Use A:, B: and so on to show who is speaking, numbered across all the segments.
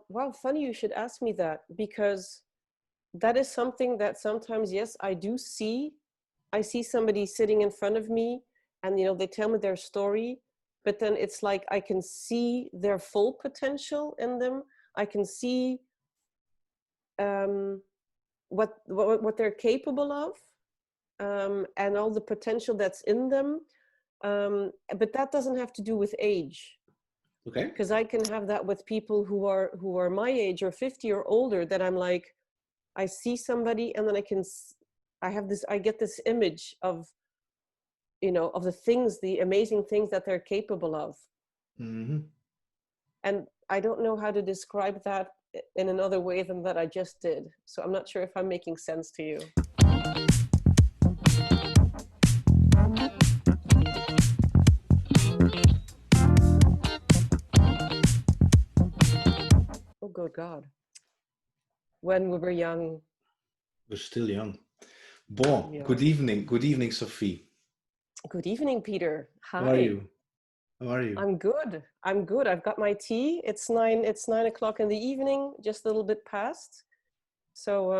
A: Wow, funny you should ask me that, because that is something that sometimes, yes, I do see. I see somebody sitting in front of me and, you know, they tell me their story, but then it's like I can see their full potential in them. I can see what they're capable of, and all the potential that's in them. But that doesn't have to do with age.
B: Okay.
A: Because I can have that with people who are my age or 50 or older, that I'm like, I see somebody and then I get this image of, you know, of the amazing things that they're capable of.
B: Mm-hmm.
A: And I don't know how to describe that in another way than that I just did. So I'm not sure if I'm making sense to you. Oh, good God. When we were young.
B: We're still young. Bon,
A: Yeah.
B: good evening. Good evening, Sofie.
A: Good evening, Peter. Hi.
B: How are you? How are you?
A: I'm good. I'm good. I've got my tea. It's 9 o'clock in the evening, just a little bit past. So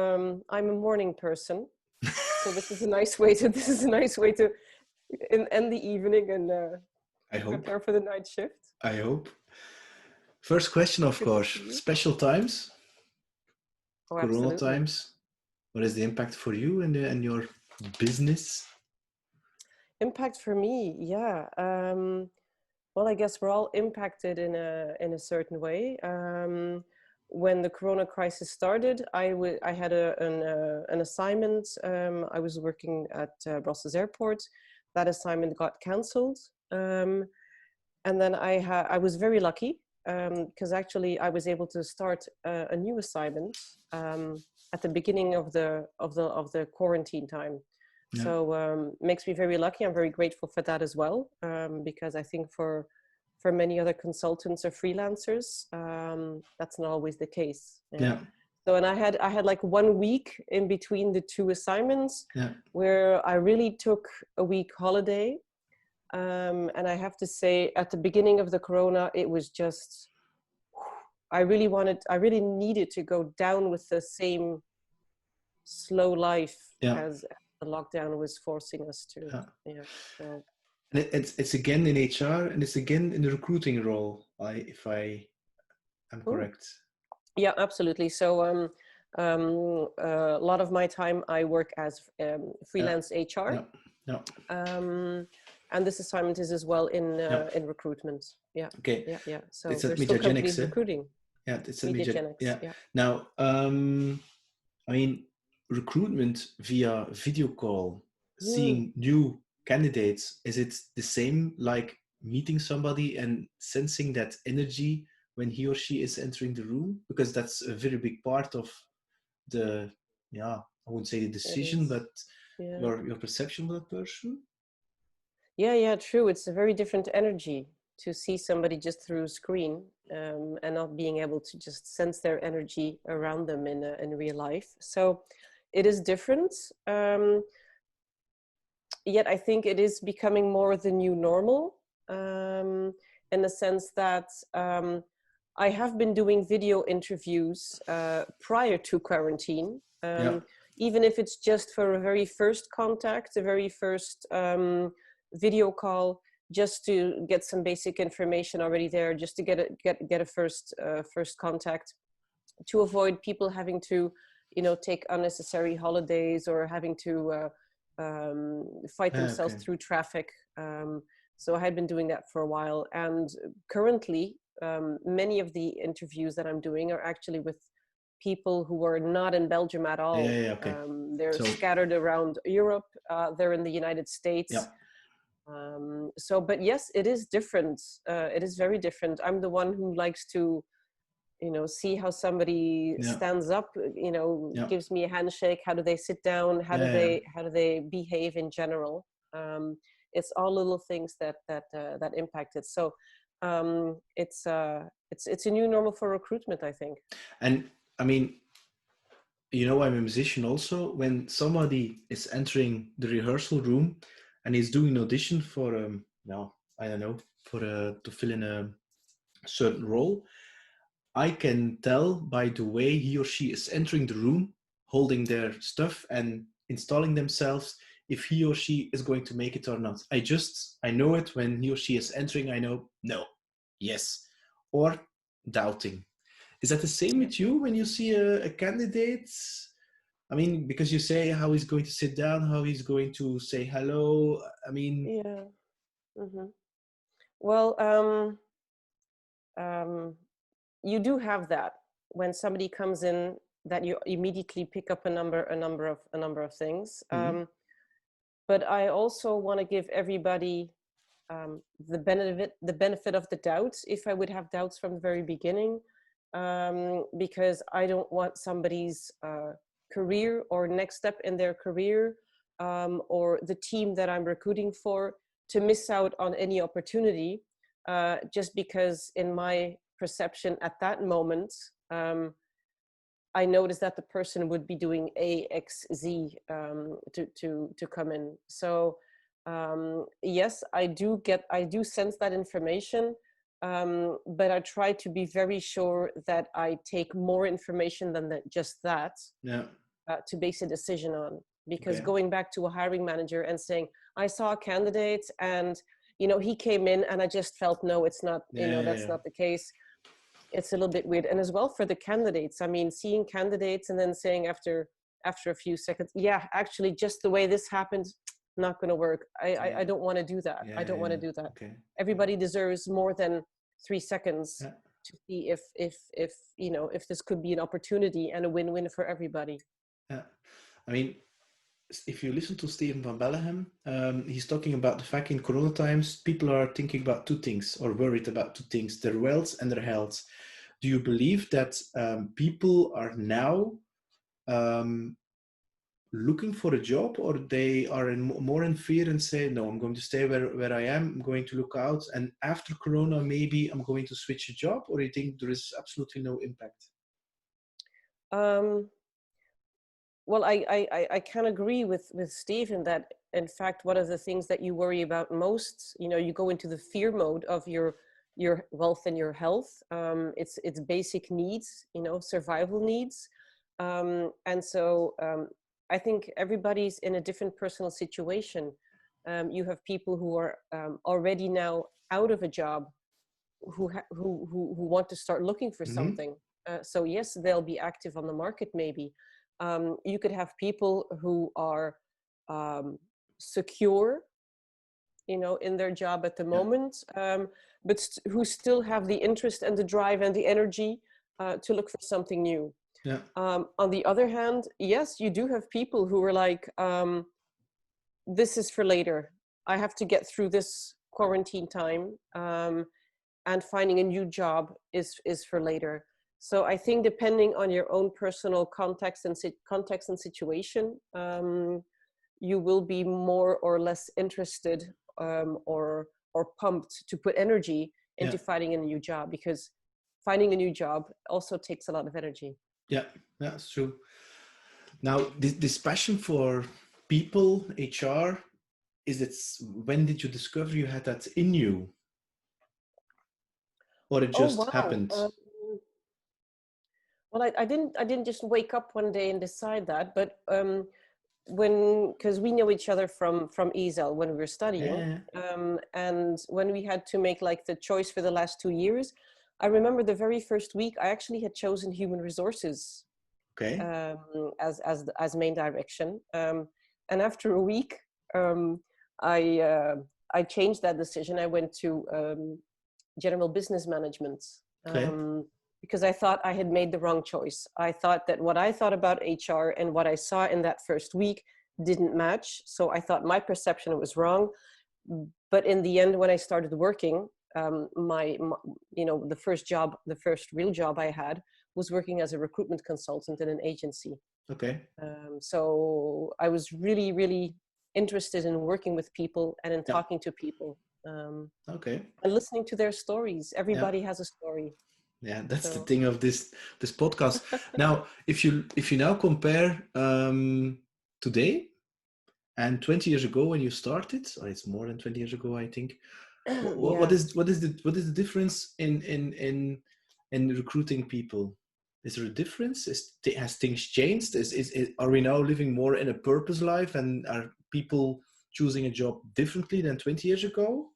A: I'm a morning person. So this is a nice way to end the evening and
B: I hope.
A: prepare for the night shift.
B: I hope. First question, of course. Special times.
A: Oh,
B: Corona
A: absolutely.
B: times. What is the impact for you and your business?
A: Impact for me, yeah. Well, I guess we're all impacted in a certain way. When the Corona crisis started, I had an assignment. I was working at Brussels Airport. That assignment got cancelled, and then I was very lucky, because actually I was able to start a new assignment at the beginning of the quarantine time. Yeah. So makes me very lucky. I'm very grateful for that as well, because I think for many other consultants or freelancers, that's not always the case.
B: Yeah.
A: So, and I had like 1 week in between the two assignments, where I really took a week holiday. And I have to say, at the beginning of the Corona, it was just, I really needed to go down with the same slow life as the lockdown was forcing us to. So.
B: And it's again in HR, and it's again in the recruiting role, if I am correct.
A: Yeah, absolutely. So a lot of my time I work as freelance HR. And this assignment is as well in recruitment. Yeah.
B: Okay.
A: Yeah. So
B: it's at
A: there's still companies
B: MediaGeniX,
A: recruiting.
B: Yeah, it's at
A: MediaGeniX.
B: Yeah. Now, I mean, recruitment via video call, seeing new candidates, is it the same like meeting somebody and sensing that energy when he or she is entering the room? Because that's a very big part of the, I wouldn't say the decision, but your perception of that person.
A: Yeah, true. It's a very different energy to see somebody just through a screen, and not being able to just sense their energy around them in real life. So it is different. Yet I think it is becoming more the new normal, in the sense that I have been doing video interviews prior to quarantine, even if it's just for a very first contact, a very first video call, just to get some basic information already there, just to get a first contact, to avoid people having to, take unnecessary holidays or having to fight themselves through traffic. So I had been doing that for a while, and currently many of the interviews that I'm doing are actually with people who are not in Belgium at all. They're scattered around Europe. They're in the United States. But yes, it is different. It is very different. I'm the one who likes to, see how somebody stands up, gives me a handshake. How do they sit down? How do they behave in general? It's all little things that impact it. So it's a new normal for recruitment, I think.
B: And I mean, I'm a musician also. When somebody is entering the rehearsal room and is doing an audition for I don't know, to fill in a certain role, I can tell by the way he or she is entering the room, holding their stuff and installing themselves, if he or she is going to make it or not. I know it when he or she is entering. I know, no, yes, or doubting. Is that the same with you when you see a candidate? I mean, because you say how he's going to sit down, how he's going to say hello. I mean,
A: Yeah. Hmm. Well, um, you do have that when somebody comes in, that you immediately pick up a number of things.
B: mm-hmm,
A: But I also want to give everybody the benefit of the doubt, if I would have doubts from the very beginning, because I don't want somebody's career or next step in their career, or the team that I'm recruiting for, to miss out on any opportunity, just because in my perception at that moment, I noticed that the person would be doing A, X, Z, to come in. So yes, I do sense that information, but I try to be very sure that I take more information than just that,
B: yeah,
A: to base a decision on. Because
B: okay,
A: going back to a hiring manager and saying, I saw a candidate and he came in and I just felt, no, it's not,
B: yeah, yeah,
A: that's
B: yeah.
A: not the case. It's a little bit weird. And as well for the candidates, I mean, seeing candidates and then saying after a few seconds, yeah, actually just the way this happened, not going to work. I don't want to do that. I
B: Yeah,
A: don't want to
B: yeah.
A: do that.
B: Okay. Yeah.
A: Everybody deserves more than 3 seconds
B: Yeah.
A: to see if this could be an opportunity and a win-win for everybody.
B: Yeah. I mean, if you listen to Stephen van Belleghem, he's talking about the fact in Corona times, people are thinking about two things or worried about two things: their wealth and their health. Do you believe that people are now looking for a job, or they are more in fear and say, no, I'm going to stay where I am, I'm going to look out, and after Corona, maybe I'm going to switch a job? Or you think there is absolutely no impact?
A: Um, well, I can agree with Stephen that, in fact, one of the things that you worry about most, you go into the fear mode of your wealth and your health. It's basic needs, survival needs. And so I think everybody's in a different personal situation. You have people who are already now out of a job, who want to start looking for
B: Mm-hmm.
A: something. So yes, they'll be active on the market maybe. You could have people who are secure, in their job at the
B: Yeah.
A: moment, but who still have the interest and the drive and the energy to look for something new.
B: Yeah.
A: On the other hand, yes, you do have people who are like, this is for later. I have to get through this quarantine time, and finding a new job is for later. So I think depending on your own personal context and situation, you will be more or less interested, or pumped to put energy
B: Yeah.
A: into finding a new job, because finding a new job also takes a lot of energy.
B: Yeah. That's true. Now, this passion for people, HR, when did you discover you had that in you, or it
A: Oh
B: just
A: wow.
B: happened?
A: Well, I didn't just wake up one day and decide that, but when, because we know each other from ESL when we were studying,
B: Yeah.
A: and when we had to make like the choice for the last 2 years, I remember the very first week I actually had chosen human resources,
B: Okay.
A: as main direction, and after a week, um, I uh, I changed that decision. I went to general business management,
B: Okay.
A: because I thought I had made the wrong choice. I thought that what I thought about HR and what I saw in that first week didn't match. So I thought my perception was wrong. But in the end, when I started working, the first real job I had was working as a recruitment consultant in an agency.
B: Okay.
A: So I was really, really interested in working with people and in
B: Yeah.
A: talking to people. Um,
B: Okay.
A: and listening to their stories.
B: Yeah.
A: Everybody has a story.
B: Yeah. That's the
A: So
B: thing of this podcast. Now, if you now compare today and 20 years ago when you started, or it's more than 20 years ago, I think. What
A: yeah.
B: is the difference in in recruiting people? Is there a difference? Has things changed? Are we now living more in a purpose life, and are people choosing a job differently than 20 years ago?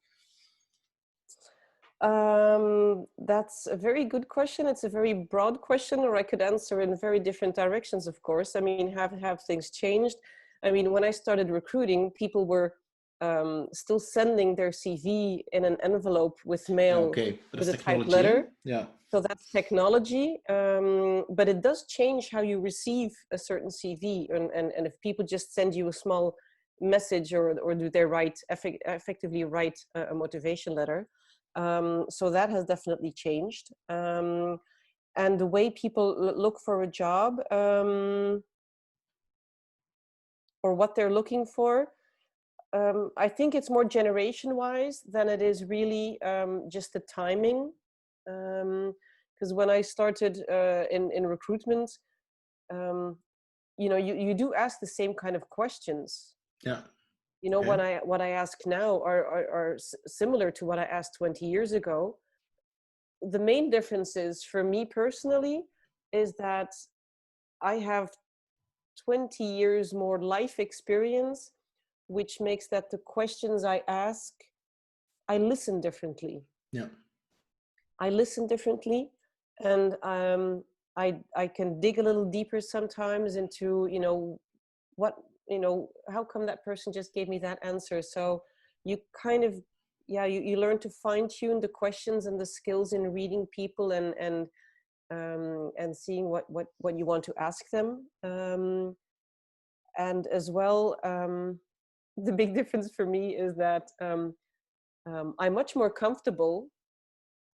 A: That's a very good question. It's a very broad question, or I could answer in very different directions, of course. I mean, have things changed? I mean, when I started recruiting, people were still sending their CV in an envelope with mail,
B: Okay, but
A: with
B: that's
A: a typed
B: technology.
A: letter.
B: Yeah.
A: So that's technology, but it does change how you receive a certain CV. And if people just send you a small message, or do they effectively write a motivation letter? So that has definitely changed. And the way people look for a job, or what they're looking for, I think it's more generation-wise than it is really just the timing. Because when I started in recruitment, you know, you do ask the same kind of questions.
B: Yeah.
A: You know,
B: Okay.
A: what I ask now are similar to what I asked 20 years ago. The main difference is, for me personally, is that I have 20 years more life experience, which makes that the questions I ask, I listen differently.
B: Yeah.
A: I listen differently, and I can dig a little deeper sometimes into, you know, what, you know, how come that person just gave me that answer? So you kind of, yeah, you learn to fine tune the questions and the skills in reading people, and seeing what you want to ask them. And as well, the big difference for me is that I'm much more comfortable,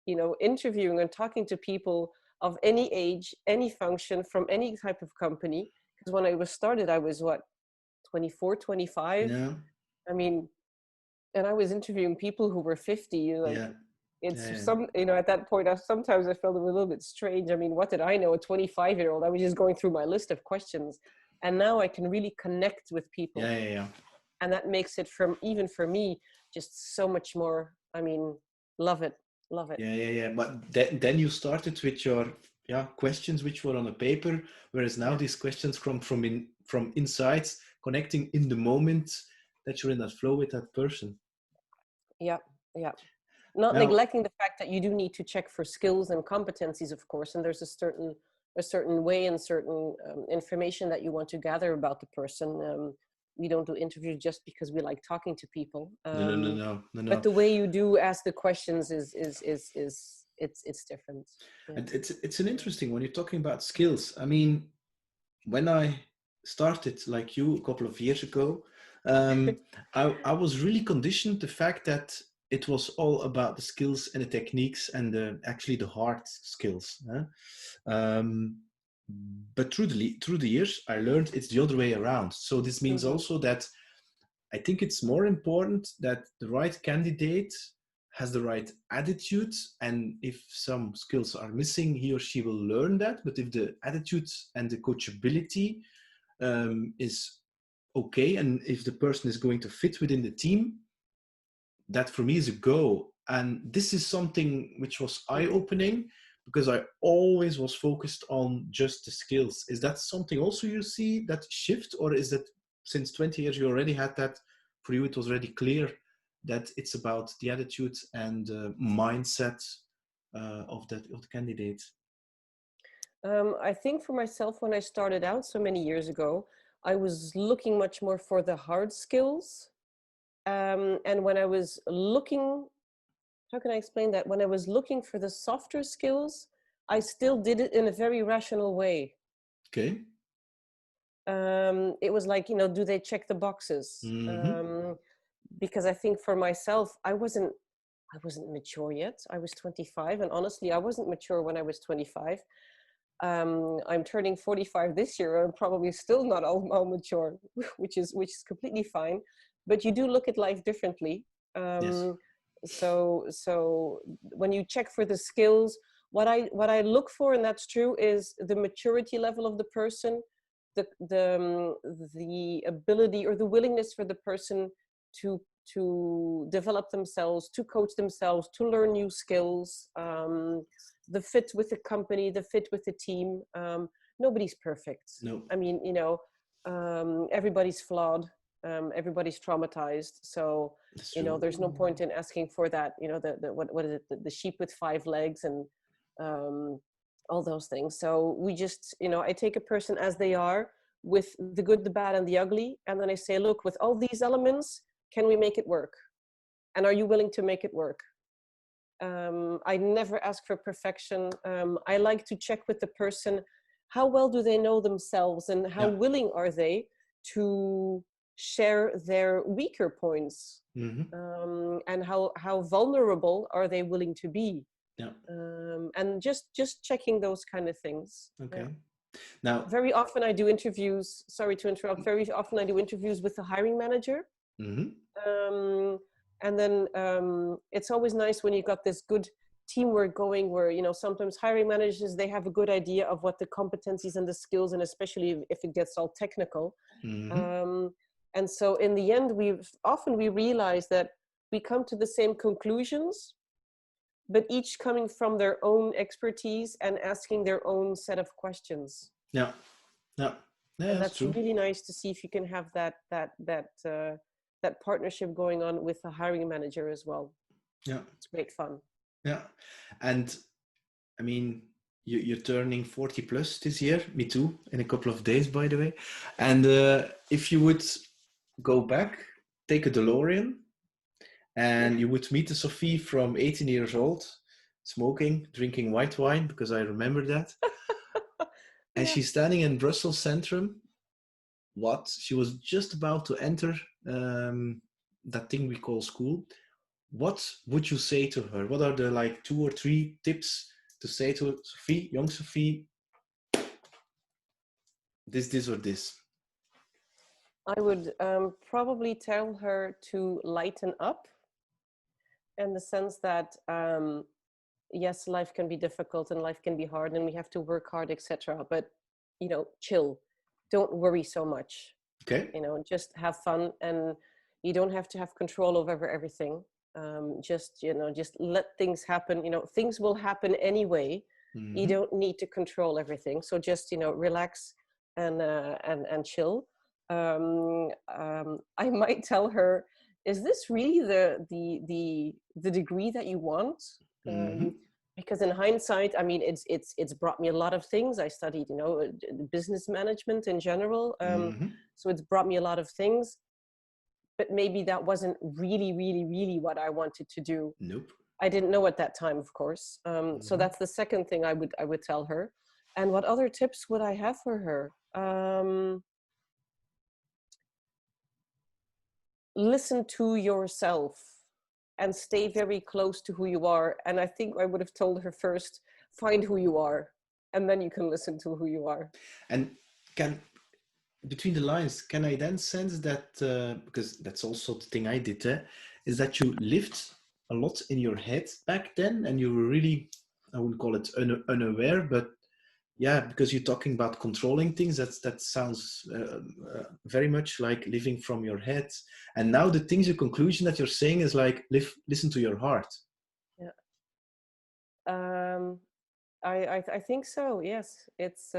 A: you know, interviewing and talking to people of any age, any function, from any type of company. Because when I was started, I was what, 24, 25.
B: Yeah.
A: I mean, and I was interviewing people who were 50. Like,
B: Yeah.
A: it's
B: Yeah.
A: some, you know, at that point, sometimes I felt it was a little bit strange. I mean, what did I know? A 25-year-old, I was just going through my list of questions. And now I can really connect with people.
B: Yeah. Yeah. Yeah.
A: And that makes it, even for me, just so much more, I mean, love it. Love it.
B: Yeah, yeah, yeah. But then you started with your questions which were on a paper, whereas now
A: Yeah.
B: these questions come from inside, connecting in the moment that you're in that flow with that person.
A: Yeah. Yeah. Not
B: Now,
A: neglecting the fact that you do need to check for skills and competencies, of course, and there's a certain way and certain information that you want to gather about the person. We don't do interviews just because we like talking to people.
B: no, no, no, no, no,
A: But
B: no.
A: the way you do ask the questions is it's different. Yeah.
B: And it's an interesting when you're talking about skills. I mean, when I started like you a couple of years ago, I was really conditioned the fact that it was all about the skills and the techniques and actually the hard skills. Huh? But through the years, I learned it's the other way around. So this means
A: Mm-hmm.
B: also that I think it's more important that the right candidate has the right attitude, and if some skills are missing, he or she will learn that. But if the attitude and the coachability is okay, and if the person is going to fit within the team, that for me is a go. And this is something which was
A: Mm-hmm.
B: eye-opening, because I always was focused on just the skills. Is that something also you see, that shift, or is that since 20 years you already had that, for you it was already clear that it's about the attitude and mindset of the candidate?
A: I think for myself, when I started out so many years ago, I was looking much more for the hard skills. And when I was looking, how can I explain that? When I was looking for the softer skills, I still did it in a very rational way.
B: Okay.
A: It was like, you know, do they check the boxes?
B: Mm-hmm.
A: Because I think for myself, I wasn't mature yet. I was 25, and honestly, I wasn't mature when I was 25. I'm turning 45 this year. I'm probably still not all mature, which is completely fine. But you do look at life differently.
B: Yes.
A: So when you check for the skills, what I look for, and that's true, is the maturity level of the person, the ability or the willingness for the person to develop themselves, to coach themselves, to learn new skills. the fit with the company, the fit with the team. Nobody's perfect.
B: No.
A: I mean, everybody's flawed. Everybody's traumatized. So, there's no point in asking for that, what is it? The sheep with 5 legs and all those things. So we just, I take a person as they are, with the good, the bad, and the ugly. And then I say, look, with all these elements, can we make it work? And are you willing to make it work? I never ask for perfection. I like to check with the person, how well do they know themselves, and how willing are they to share their weaker points? And how vulnerable are they willing to be? And just checking those kind of things.
B: Okay. Now,
A: very often I do interviews, sorry to interrupt, very often I do interviews with the hiring manager. And then it's always nice when you got this good teamwork going, where, sometimes hiring managers, they have a good idea of what the competencies and the skills, and especially if it gets all technical. And so in the end, we realize that we come to the same conclusions, but each coming from their own expertise and asking their own set of questions.
B: Yeah,
A: and that's
B: true.
A: Really nice to see if you can have that partnership going on with the hiring manager as well.
B: Yeah,
A: it's great fun.
B: Yeah, and I mean, you're turning 40 plus this year. Me too, in a couple of days, by the way. And if you would go back, take a DeLorean, and you would meet the Sofie from 18 years old, smoking, drinking white wine, because I remember that. And she's standing in Brussels Centrum. She was just about to enter that thing we call school. What would you say to her? What are the 2 or 3 tips to say to Sofie, young Sofie? This or this.
A: I would probably tell her to lighten up, in the sense that yes, life can be difficult and life can be hard and we have to work hard, etc. But chill. Don't worry so much.
B: Okay.
A: Just have fun, and you don't have to have control over everything. Just let things happen. Things will happen anyway. You don't need to control everything. So just relax and chill. I might tell her, is this really the degree that you want? Because in hindsight, I mean, it's brought me a lot of things. I studied, business management in general. So it's brought me a lot of things, but maybe that wasn't really, really, really what I wanted to do.
B: Nope.
A: I didn't know at that time, of course. So that's the second thing I would tell her. And what other tips would I have for her? Listen to yourself and stay very close to who you are. And I think I would have told her first, find who you are, and then you can listen to who you are.
B: And between the lines, can I then sense that, because that's also the thing I did, is that you lived a lot in your head back then, and you were really, I wouldn't call it unaware, but yeah, because you're talking about controlling things, that sounds very much like living from your head. And now the things, your conclusion that you're saying is listen to your heart.
A: Yeah. I think so. Yes, it's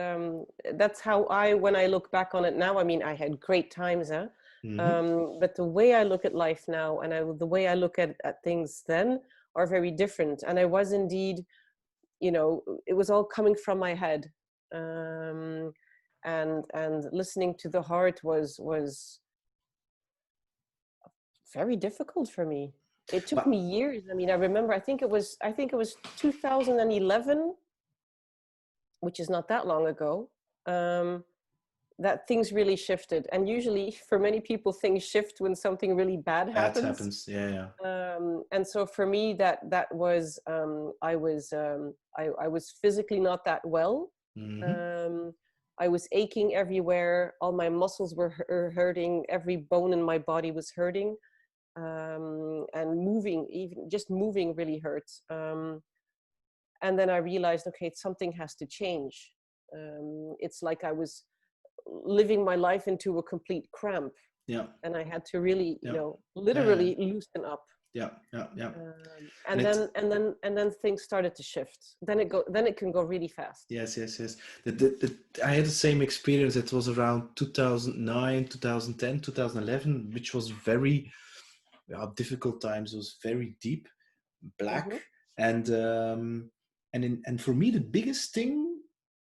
A: that's how when I look back on it now. I mean, I had great times, but the way I look at life now, and the way I look at things then, are very different. And I was indeed, it was all coming from my head, and listening to the heart was very difficult for me. It took me years. I mean, I remember, I think it was 2011, which is not that long ago, that things really shifted. And usually for many people, things shift when something really bad happens.
B: That happens, yeah.
A: And so for me, that was, I was physically not that well. I was aching everywhere. All my muscles were hurting. Every bone in my body was hurting. And moving really hurts. And then I realized, okay, something has to change. It's like I was living my life into a complete cramp.
B: Yeah.
A: And I had to really, literally loosen up.
B: Yeah, yeah, yeah.
A: And then things started to shift. Then it can go really fast.
B: Yes, yes, yes. I had the same experience. It was around 2009, 2010, 2011, which was very difficult times. It was very deep, black,
A: Mm-hmm.
B: and for me the biggest thing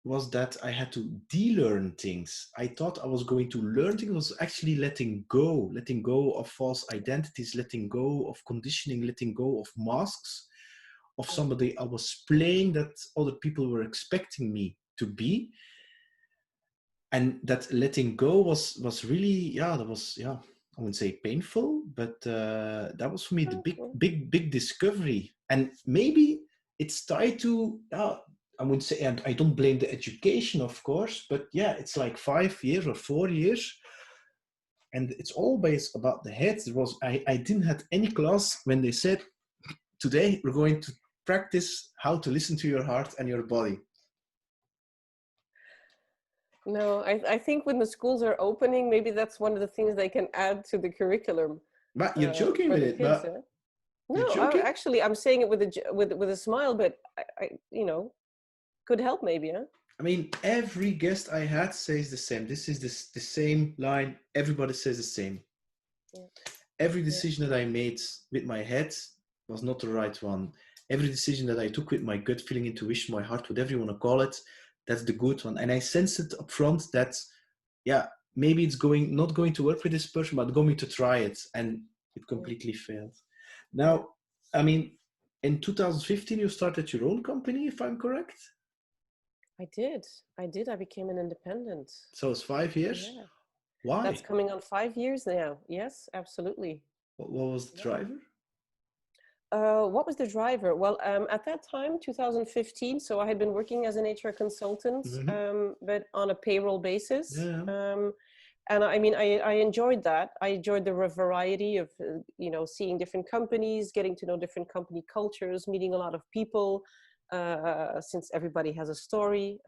B: was that I had to de-learn things. I thought I was going to learn things. It was actually letting go of false identities, letting go of conditioning, letting go of masks of somebody I was playing that other people were expecting me to be. And that letting go was really, that was, I wouldn't say painful, but that was for me the big discovery. And maybe it's tied to, I would say, and I don't blame the education, of course, but it's like 5 years or 4 years. And it's always about the head. I didn't have any class when they said, today we're going to practice how to listen to your heart and your body.
A: No, I think when the schools are opening, maybe that's one of the things they can add to the curriculum.
B: But you're joking
A: for
B: with
A: the
B: it,
A: kids.
B: but
A: No, actually, I'm saying it with a smile, but I could help maybe, huh?
B: I mean, every guest I had says the same. This is the same line. Everybody says the same. Yeah. Every decision that I made with my head was not the right one. Every decision that I took with my gut feeling, intuition, my heart, whatever you want to call it, that's the good one. And I sensed it up front that, maybe it's not going to work with this person, but I'm going to try it. And it completely failed. Now, I mean, in 2015, you started your own company, if I'm correct?
A: I did. I became an independent.
B: So it's 5 years?
A: Yeah.
B: Why?
A: That's coming on 5 years now. Yes, absolutely.
B: What was the driver?
A: What was the driver? Well, at that time, 2015, so I had been working as an HR consultant, but on a payroll basis.
B: Yeah.
A: And I mean, I enjoyed that. I enjoyed the variety of, seeing different companies, getting to know different company cultures, meeting a lot of people, since everybody has a story,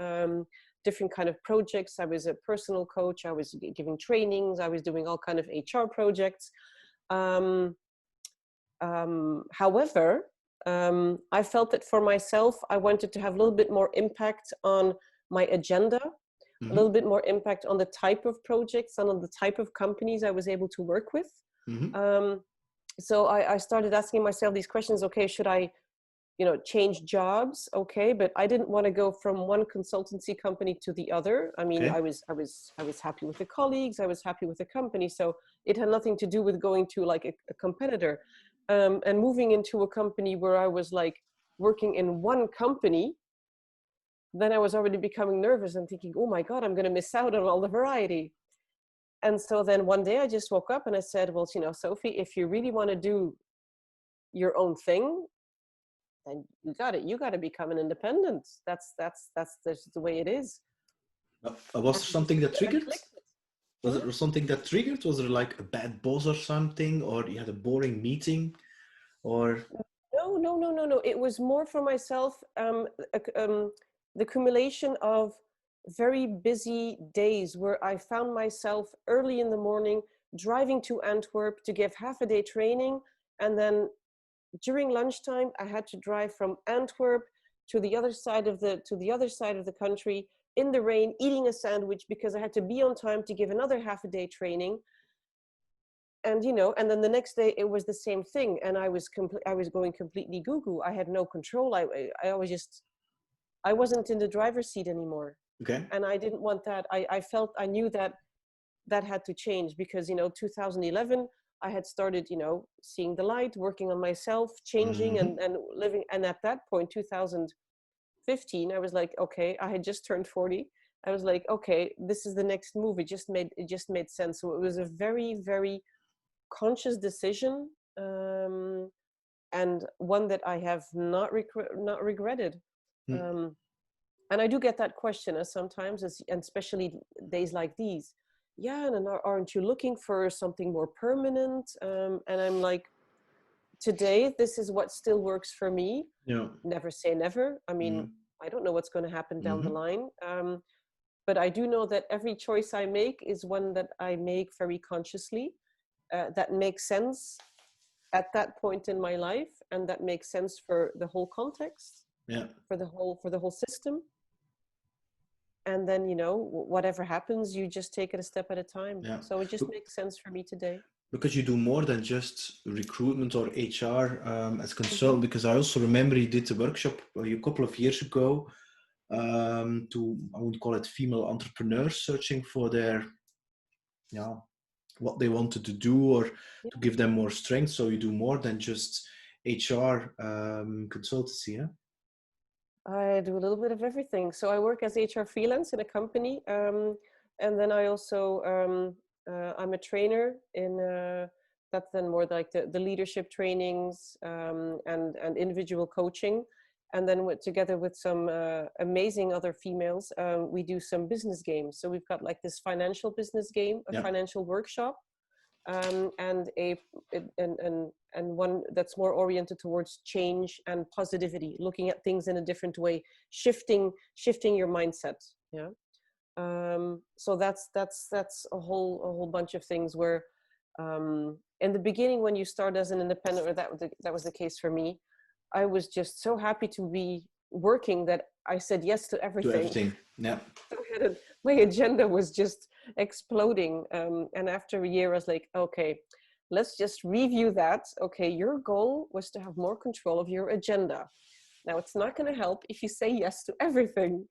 A: different kind of projects. I was a personal coach. I was giving trainings. I was doing all kind of HR projects. However, I felt that for myself, I wanted to have a little bit more impact on my agenda, a little bit more impact on the type of projects and on the type of companies I was able to work with. So I started asking myself these questions. Okay, should I, change jobs? Okay, but I didn't want to go from one consultancy company to the other. I mean, I was happy with the colleagues. I was happy with the company. So it had nothing to do with going to like a competitor. And moving into a company where I was like working in one company, then I was already becoming nervous and thinking, oh my God, I'm going to miss out on all the variety. And so then one day I just woke up and I said, well, Sophie, if you really want to do your own thing, then you got to become an independent. That's the way it is.
B: Was there something that triggered? Was it something that triggered? Was there like a bad boss or something, or you had a boring meeting, or?
A: No. It was more for myself. The accumulation of very busy days where I found myself early in the morning driving to Antwerp to give half a day training, and then during lunchtime I had to drive from Antwerp to the other side of the country in the rain, eating a sandwich because I had to be on time to give another half a day training. And and then the next day it was the same thing, and I was going completely goo-goo. I had no control. I wasn't in the driver's seat anymore.
B: Okay.
A: And I didn't want that. I knew that had to change because 2011 I had started seeing the light, working on myself, changing and living. And at that point, 2015, I was like, okay, I had just turned 40. I was like, okay, this is the next move. It just made sense. So it was a very, very conscious decision, and one that I have not regretted. And I do get that question sometimes, and especially days like these. Yeah, and aren't you looking for something more permanent? And I'm like, today, this is what still works for me.
B: Yeah.
A: Never say never. I mean, I don't know what's going to happen down the line. But I do know that every choice I make is one that I make very consciously, that makes sense. at that point in my life, and that makes sense for the whole context,
B: Yeah.
A: for the whole system. And then, you know, whatever happens, you just take it a step at a time.
B: Yeah.
A: So it just makes sense for me today.
B: Because you do more than just recruitment or HR as consultant. Because I also remember you did a workshop a couple of years ago to, I would call it, female entrepreneurs searching for their, what they wanted to do, or to give them more strength. So you do more than just HR consultancy, yeah?
A: I do a little bit of everything. So I work as HR freelance in a company. And then I also, I'm a trainer in, that's then more like the leadership trainings and individual coaching. And then together with some amazing other females, we do some business games. So we've got like this financial business game, a financial workshop, and one that's more oriented towards change and positivity, looking at things in a different way, shifting your mindset. Yeah. So that's a whole bunch of things where, in the beginning, when you start as an independent, or that was the case for me, I was just so happy to be working that I said yes to everything.
B: To everything, yeah.
A: So my agenda was just exploding. And after a year, I was like, okay, let's just review that. Okay, your goal was to have more control of your agenda. Now, it's not going to help if you say yes to everything.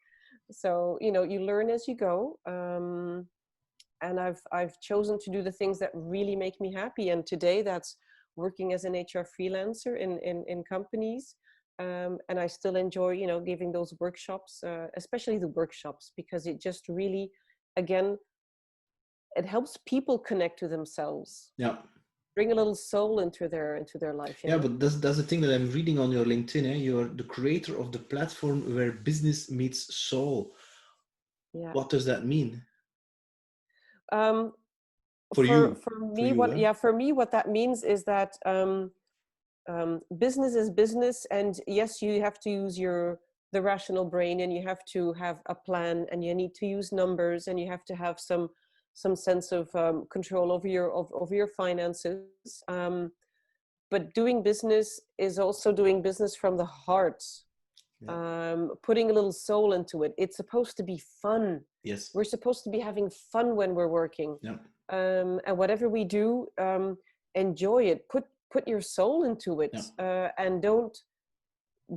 A: So, you know, you learn as you go. And I've chosen to do the things that really make me happy. And today that's working as an HR freelancer in companies. And I still enjoy, you know, giving those workshops, especially the workshops, because it just really, again, it helps people connect to themselves.
B: Yeah.
A: Bring a little soul into their life.
B: Yeah, but that's the thing that I'm reading on your LinkedIn. Eh? You're the creator of the platform where business meets soul.
A: Yeah.
B: What does that mean?
A: For me,
B: For
A: me, what that means is that business is business, and yes, you have to use the rational brain, and you have to have a plan, and you need to use numbers, and you have to have some sense of control over your finances. But doing business is also doing business from the heart. Putting a little soul into it. It's supposed to be fun.
B: Yes.
A: We're supposed to be having fun when we're working.
B: Yeah.
A: And whatever we do, enjoy it. Put your soul into it, and don't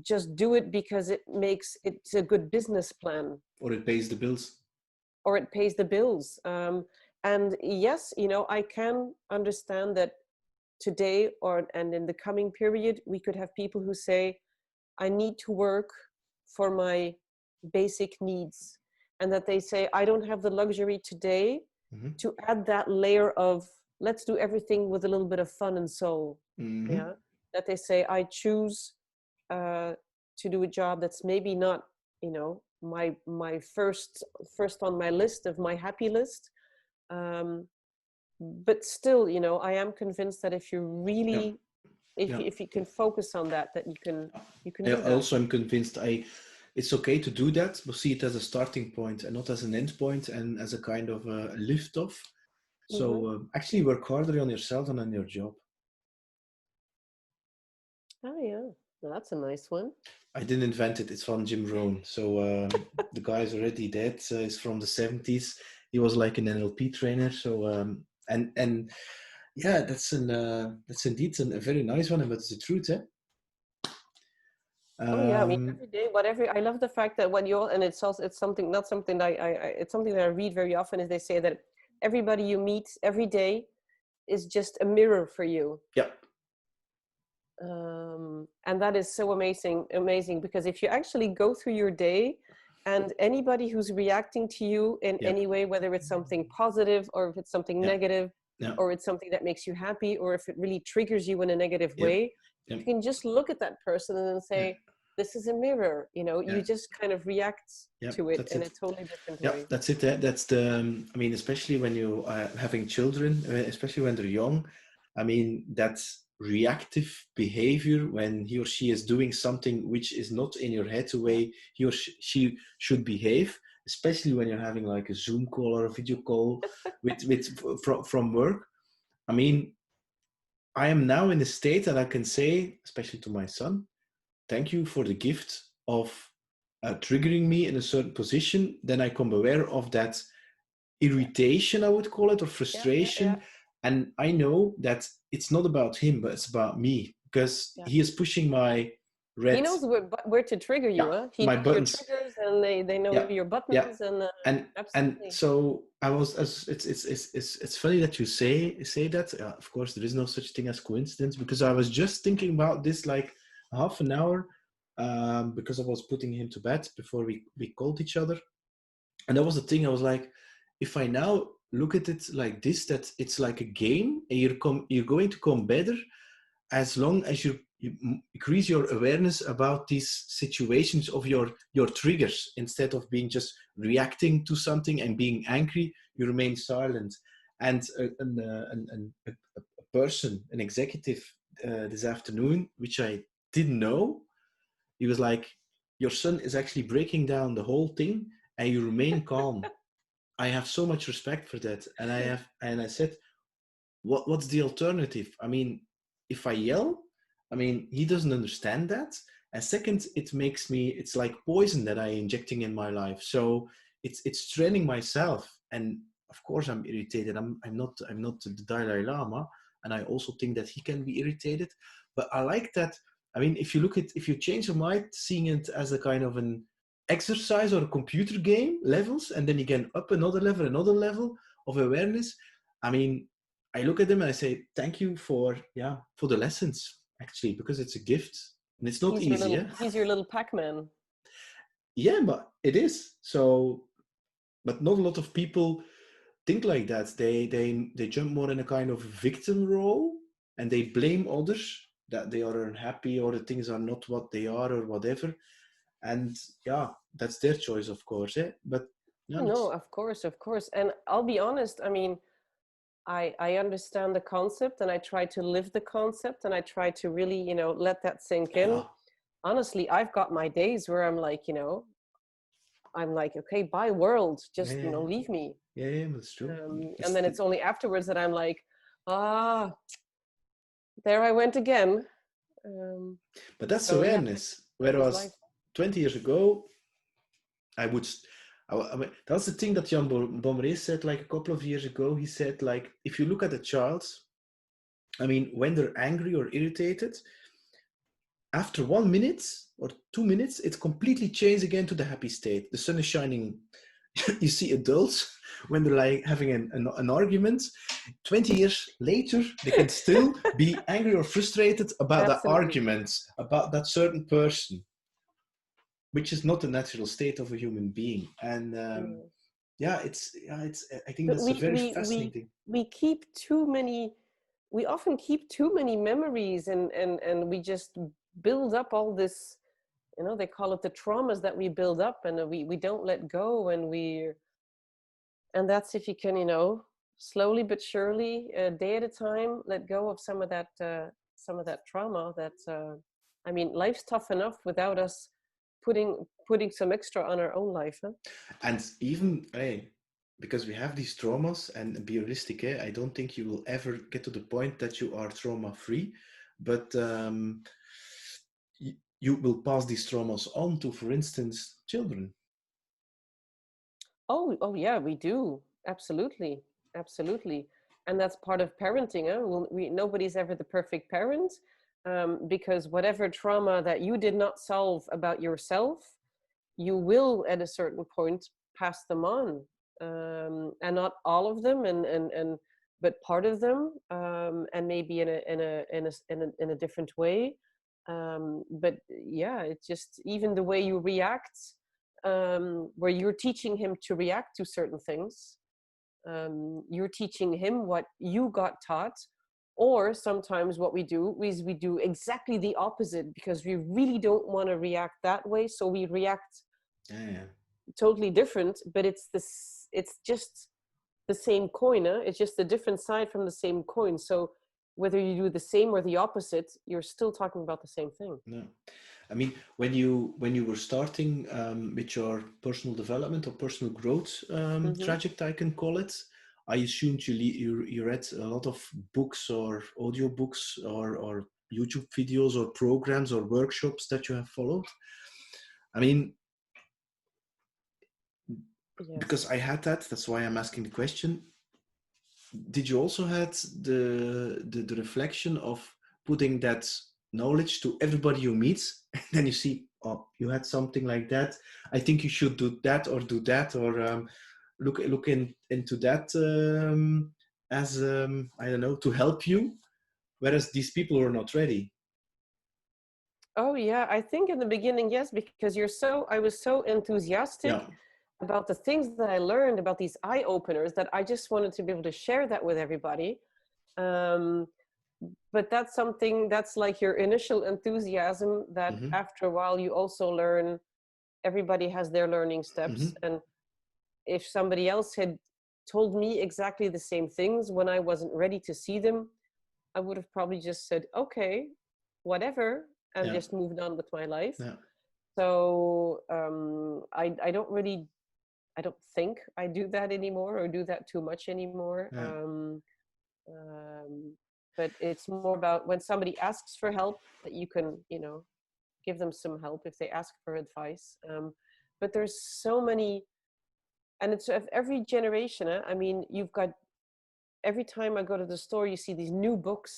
A: just do it because it's a good business plan.
B: Or it pays the bills.
A: Or it pays the bills. And yes, you know, I can understand that today and in the coming period, we could have people who say, I need to work for my basic needs. And that they say, I don't have the luxury today to add that layer of, let's do everything with a little bit of fun and soul. Yeah. That they say, I choose to do a job that's maybe not, you know, my first on my list of my happy list. But still, you know, I am convinced that if you really, if you can focus on that you can do that.
B: Also, I'm convinced it's okay to do that, but see it as a starting point and not as an end point, and as a kind of a lift off. So actually work harder on yourself and on your job.
A: Oh yeah, well, that's a nice one.
B: I didn't invent it. It's from Jim Rohn. So the guy's already dead. He's from the 70s. He was like an NLP trainer. So and yeah, that's indeed a very nice one, but it's the truth, eh?
A: Oh yeah, I mean, every day, I love the fact that when and it's something, not something that it's something that I read very often, is they say that everybody you meet every day is just a mirror for you.
B: Yep.
A: And that is so amazing, because if you actually go through your day, and anybody who's reacting to you in any way, whether it's something positive or if it's something negative, or it's something that makes you happy, or if it really triggers you in a negative way, you can just look at that person and then say, this is a mirror, you know, you just kind of react to it in a totally different way.
B: Yeah, that's it. That's the, I mean, especially when you are having children, especially when they're young, I mean, that's reactive behavior when he or she is doing something which is not in your head the way he or she should behave, especially when you're having like a Zoom call or a video call from work. I mean, I am now in a state that I can say, especially to my son, thank you for the gift of triggering me in a certain position. Then I come aware of that irritation, I would call it, or frustration. And I know that it's not about him, but it's about me, because he is pushing my red.
A: He knows where to trigger you, huh? He
B: my
A: knows
B: buttons.
A: your triggers, and they know your buttons,
B: and so I was. It's funny that you say that. Of course, there is no such thing as coincidence, because I was just thinking about this like half an hour, because I was putting him to bed before we called each other, and that was the thing. I was like, if I now look at it like this, that it's like a game, and you're going to come better as long as you increase your awareness about these situations of your triggers. Instead of being just reacting to something and being angry, you remain silent. And a person, an executive, this afternoon, which I didn't know, he was like, your son is actually breaking down the whole thing and you remain calm. I have so much respect for that. And I said, what's the alternative? I mean, if I yell, I mean, he doesn't understand that. And second, it's like poison that I'm injecting in my life. So it's training myself. And of course I'm irritated. I'm not the Dalai Lama. And I also think that he can be irritated. But I like that. I mean, if you change your mind, seeing it as a kind of an exercise or a computer game levels, and then you get up another level of awareness. I mean, I look at them and I say, thank you for the lessons, actually, because it's a gift. And it's not easy.
A: He's your little Pac-Man.
B: Yeah, but it is. So, but not a lot of people think like that. They jump more in a kind of victim role, and they blame others that they are unhappy or the things are not what they are or whatever. And that's their choice, of course. But
A: no, of course. And I'll be honest, I mean, I understand the concept, and I try to live the concept, and I try to really, let that sink in. Honestly, I've got my days where I'm like, I'm like, okay, bye world, just, leave me.
B: Yeah, that's true.
A: And then it's only afterwards that I'm like, there I went again.
B: But that's awareness. Whereas 20 years ago, I mean, that's the thing that Jan Bommeré said like a couple of years ago. He said, like, if you look at a child, I mean, when they're angry or irritated, after 1 minute or 2 minutes, it completely changes again to the happy state. The sun is shining. You see adults, when they're like having an argument, 20 years later, they can still be angry or frustrated about that argument, about that certain person, which is not the natural state of a human being. And I think that's a very fascinating.
A: We often keep too many memories, and we just build up all this, they call it the traumas that we build up, and we don't let go, and that's if you can, slowly but surely, a day at a time, let go of some of that trauma. I mean, life's tough enough without us putting some extra on our own life.
B: And even because we have these traumas, and be realistic, I don't think you will ever get to the point that you are trauma free, but you will pass these traumas on to, for instance, children.
A: Oh yeah, we do. Absolutely. And that's part of parenting. Nobody's ever the perfect parent, because whatever trauma that you did not solve about yourself, you will at a certain point pass them on, and not all of them, but part of them, and maybe in a different way. But yeah, it's just even the way you react, where you're teaching him to react to certain things. You're teaching him what you got taught, or sometimes what we do is we do exactly the opposite, because we really don't want to react that way, so we react totally different. But it's just the same coin. It's just a different side from the same coin. So whether you do the same or the opposite, you're still talking about the same thing.
B: No. I mean, when you were starting with your personal development or personal growth trajectory, I can call it, I assumed you read a lot of books or audio books or YouTube videos or programs or workshops that you have followed. I mean, because
A: Yes.
B: I had that, that's why I'm asking the question. Did you also had the reflection of putting that knowledge to everybody you meet, and then you see, oh, you had something like that. I think you should do that, or look into that as I don't know, to help you, whereas these people were not ready.
A: Oh yeah, I think in the beginning, yes, because I was so enthusiastic
B: Yeah.
A: about the things that I learned, about these eye openers, that I just wanted to be able to share that with everybody. Um, but that's like your initial enthusiasm that
B: Mm-hmm.
A: after a while you also learn everybody has their learning steps.
B: Mm-hmm.
A: And if somebody else had told me exactly the same things when I wasn't ready to see them, I would have probably just said, okay, whatever, and
B: Yeah.
A: just moved on with my life.
B: Yeah.
A: So I don't think I do that anymore, or do that too much anymore.
B: Yeah.
A: But it's more about when somebody asks for help, that you can, give them some help if they ask for advice. But there's so many, and it's of every generation. I mean, you've got, every time I go to the store, you see these new books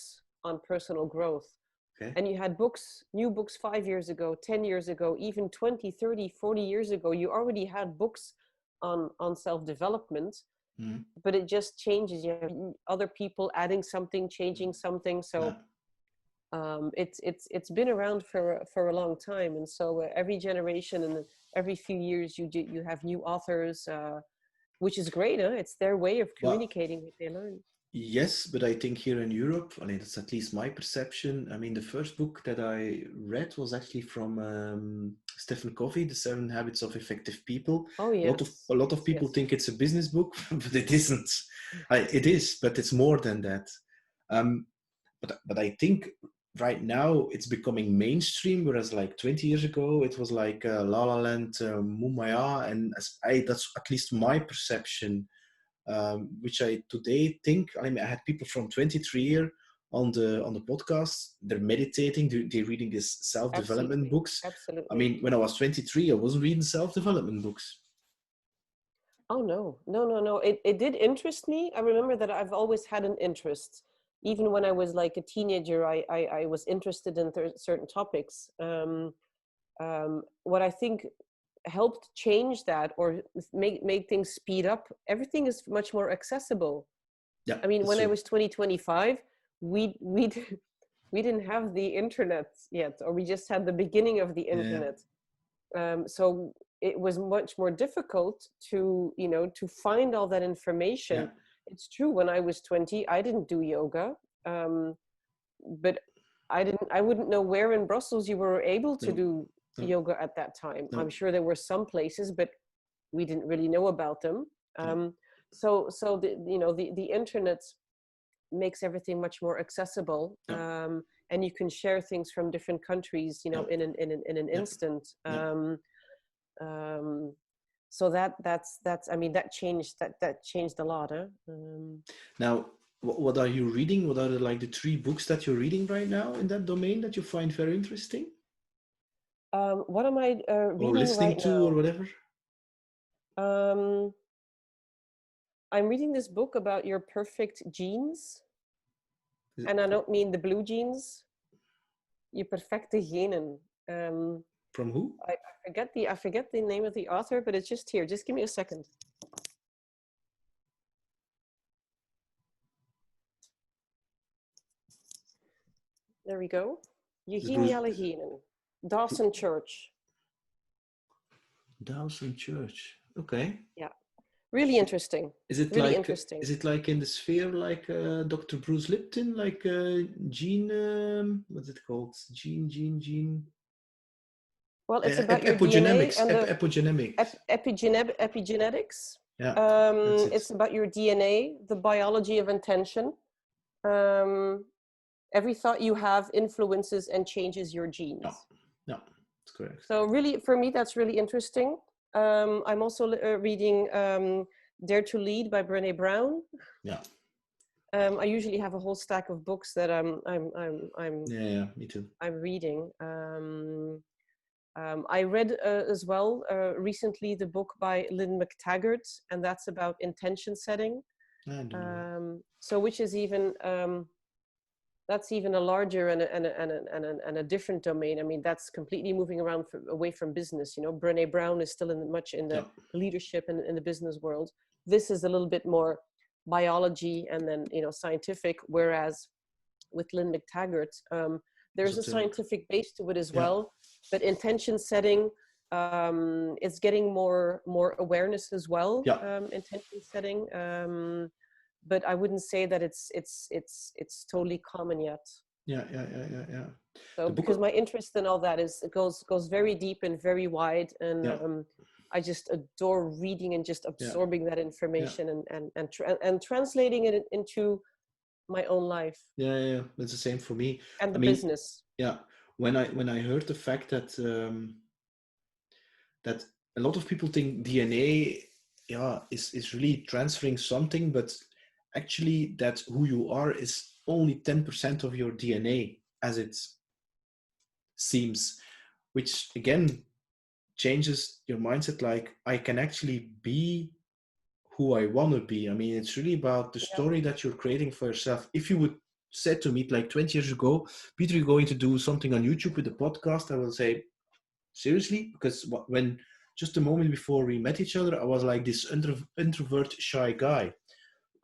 A: on personal growth.
B: Okay.
A: And you had new books 5 years ago, 10 years ago, even 20, 30, 40 years ago. You already had books on self-development, but it just changes. You have other people adding something, changing something. So it's been around for a long time. And so every generation and every few years you have new authors, which is great. Huh? It's their way of
B: Well,
A: communicating what they learn.
B: yes, but I think here in Europe, I mean, that's at least my perception. I mean, the first book that I read was actually from Stephen Covey, The 7 Habits of Effective People.
A: Oh yes,
B: A lot of
A: yes,
B: people
A: yes.
B: think it's a business book, but it isn't. It is, but it's more than that. Um, but I think right now it's becoming mainstream, whereas like 20 years ago it was like La La Land, Mumaya, and that's at least my perception. Which I today think, I mean, I had people from 23 here on the podcast. They're meditating, they're reading these self-development
A: Absolutely,
B: books. I
A: absolutely.
B: mean, when I was 23, I wasn't reading self-development books.
A: Oh no, no, no, no. It did interest me. I remember that I've always had an interest. Even when I was like a teenager, I was interested in certain topics. What I think helped change that, or made things speed up, everything is much more accessible.
B: Yeah,
A: I mean,
B: that's
A: when I
B: true.
A: was 2025, we didn't have the internet yet, or we just had the beginning of the
B: Yeah,
A: internet. So it was much more difficult to to find all that
B: yeah,
A: information. It's true, when I was 20 I didn't do yoga, but I wouldn't know where in Brussels you were able to
B: no,
A: do
B: no,
A: yoga at that time. I'm
B: no,
A: sure there were some places, but we didn't really know about them.
B: no,
A: So the internet makes everything much more accessible,
B: no,
A: and you can share things from different countries,
B: no,
A: in an
B: no,
A: instant.
B: no.
A: Um, so that's I mean that changed a lot. Huh?
B: Now, what are you reading? What are like the 3 books that you're reading right now in that domain that you find very interesting?
A: What am I
B: Or
A: reading
B: listening
A: right
B: to, or
A: now?
B: whatever?
A: Um, I'm reading this book about your perfect genes, and I don't mean the blue jeans. Je perfecte genen.
B: From who?
A: I forget the name of the author, but it's just here. Just give me a second. There we go. Je
B: Is Bruce
A: geniale genen. Dawson Church.
B: Dawson Church? Okay.
A: Yeah, really interesting. Really interesting.
B: Is it like in the sphere like Dr. Bruce Lipton, like gene? What's it called? Gene.
A: Well, it's about your DNA
B: Epigenetics.
A: and the
B: Epigenetics.
A: epigenetics.
B: Yeah, that's it.
A: It's about your DNA, the biology of intention. Um, every thought you have influences and changes your
B: No,
A: genes.
B: no, that's correct.
A: So really, for me, that's really interesting. I'm also reading Dare to Lead by Brené Brown.
B: Yeah.
A: I usually have a whole stack of books that I'm
B: Yeah, me too.
A: I'm reading. I read as well recently the book by Lynn McTaggart, and that's about intention setting.
B: I don't know.
A: So which is even that's even a larger and a different domain. I mean, that's completely moving around away from business. You know, Brené Brown is still much in the leadership and in the business world. This is a little bit more biology and then, you know, scientific, whereas with Lynn McTaggart, there's a scientific base to it as well, but intention setting, it's getting more awareness as well. Intention setting, but I wouldn't say that it's totally common yet.
B: Yeah.
A: So because my interest in all that it goes very deep and very wide, and I just adore reading and just absorbing that information and translating it into my own life.
B: Yeah. That's the same for me.
A: And the business.
B: Yeah. When I heard the fact that that a lot of people think DNA is really transferring something, but actually that who you are is only 10% of your DNA as it seems, which again changes your mindset. Like, I can actually be who I want to be. I mean, it's really about the story that you're creating for yourself. If you would say to me like 20 years ago, Peter, you're going to do something on YouTube with the podcast, I will say, seriously? Because when just a moment before we met each other, I was like this introvert, shy guy.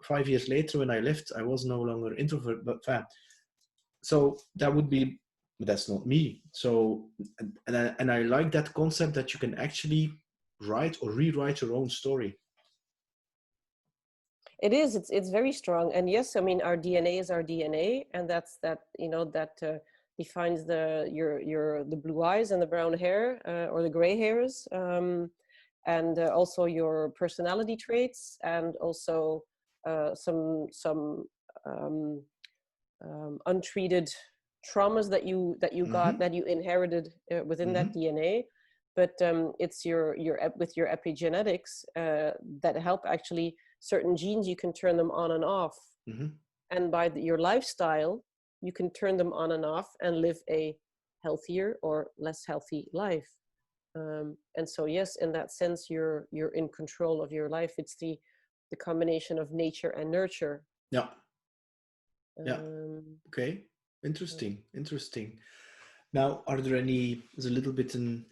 B: 5 years later, when I left, I was no longer introvert, but fan. So that would be, but that's not me. So, and I like that concept that you can actually write or rewrite your own story.
A: It is. It's very strong. And yes, I mean, our DNA is our DNA, and that's that. You know, that defines the blue eyes and the brown hair or the gray hairs, and also your personality traits, and also some untreated traumas that you got, that you inherited within that DNA. But it's your with your epigenetics that help actually. Certain genes, you can turn them on and off. And by your lifestyle, you can turn them on and off and live a healthier or less healthy life. And so, yes, in that sense, you're in control of your life. It's the combination of nature and nurture.
B: Yeah. Okay. Interesting. Now, are there any, as a little bit an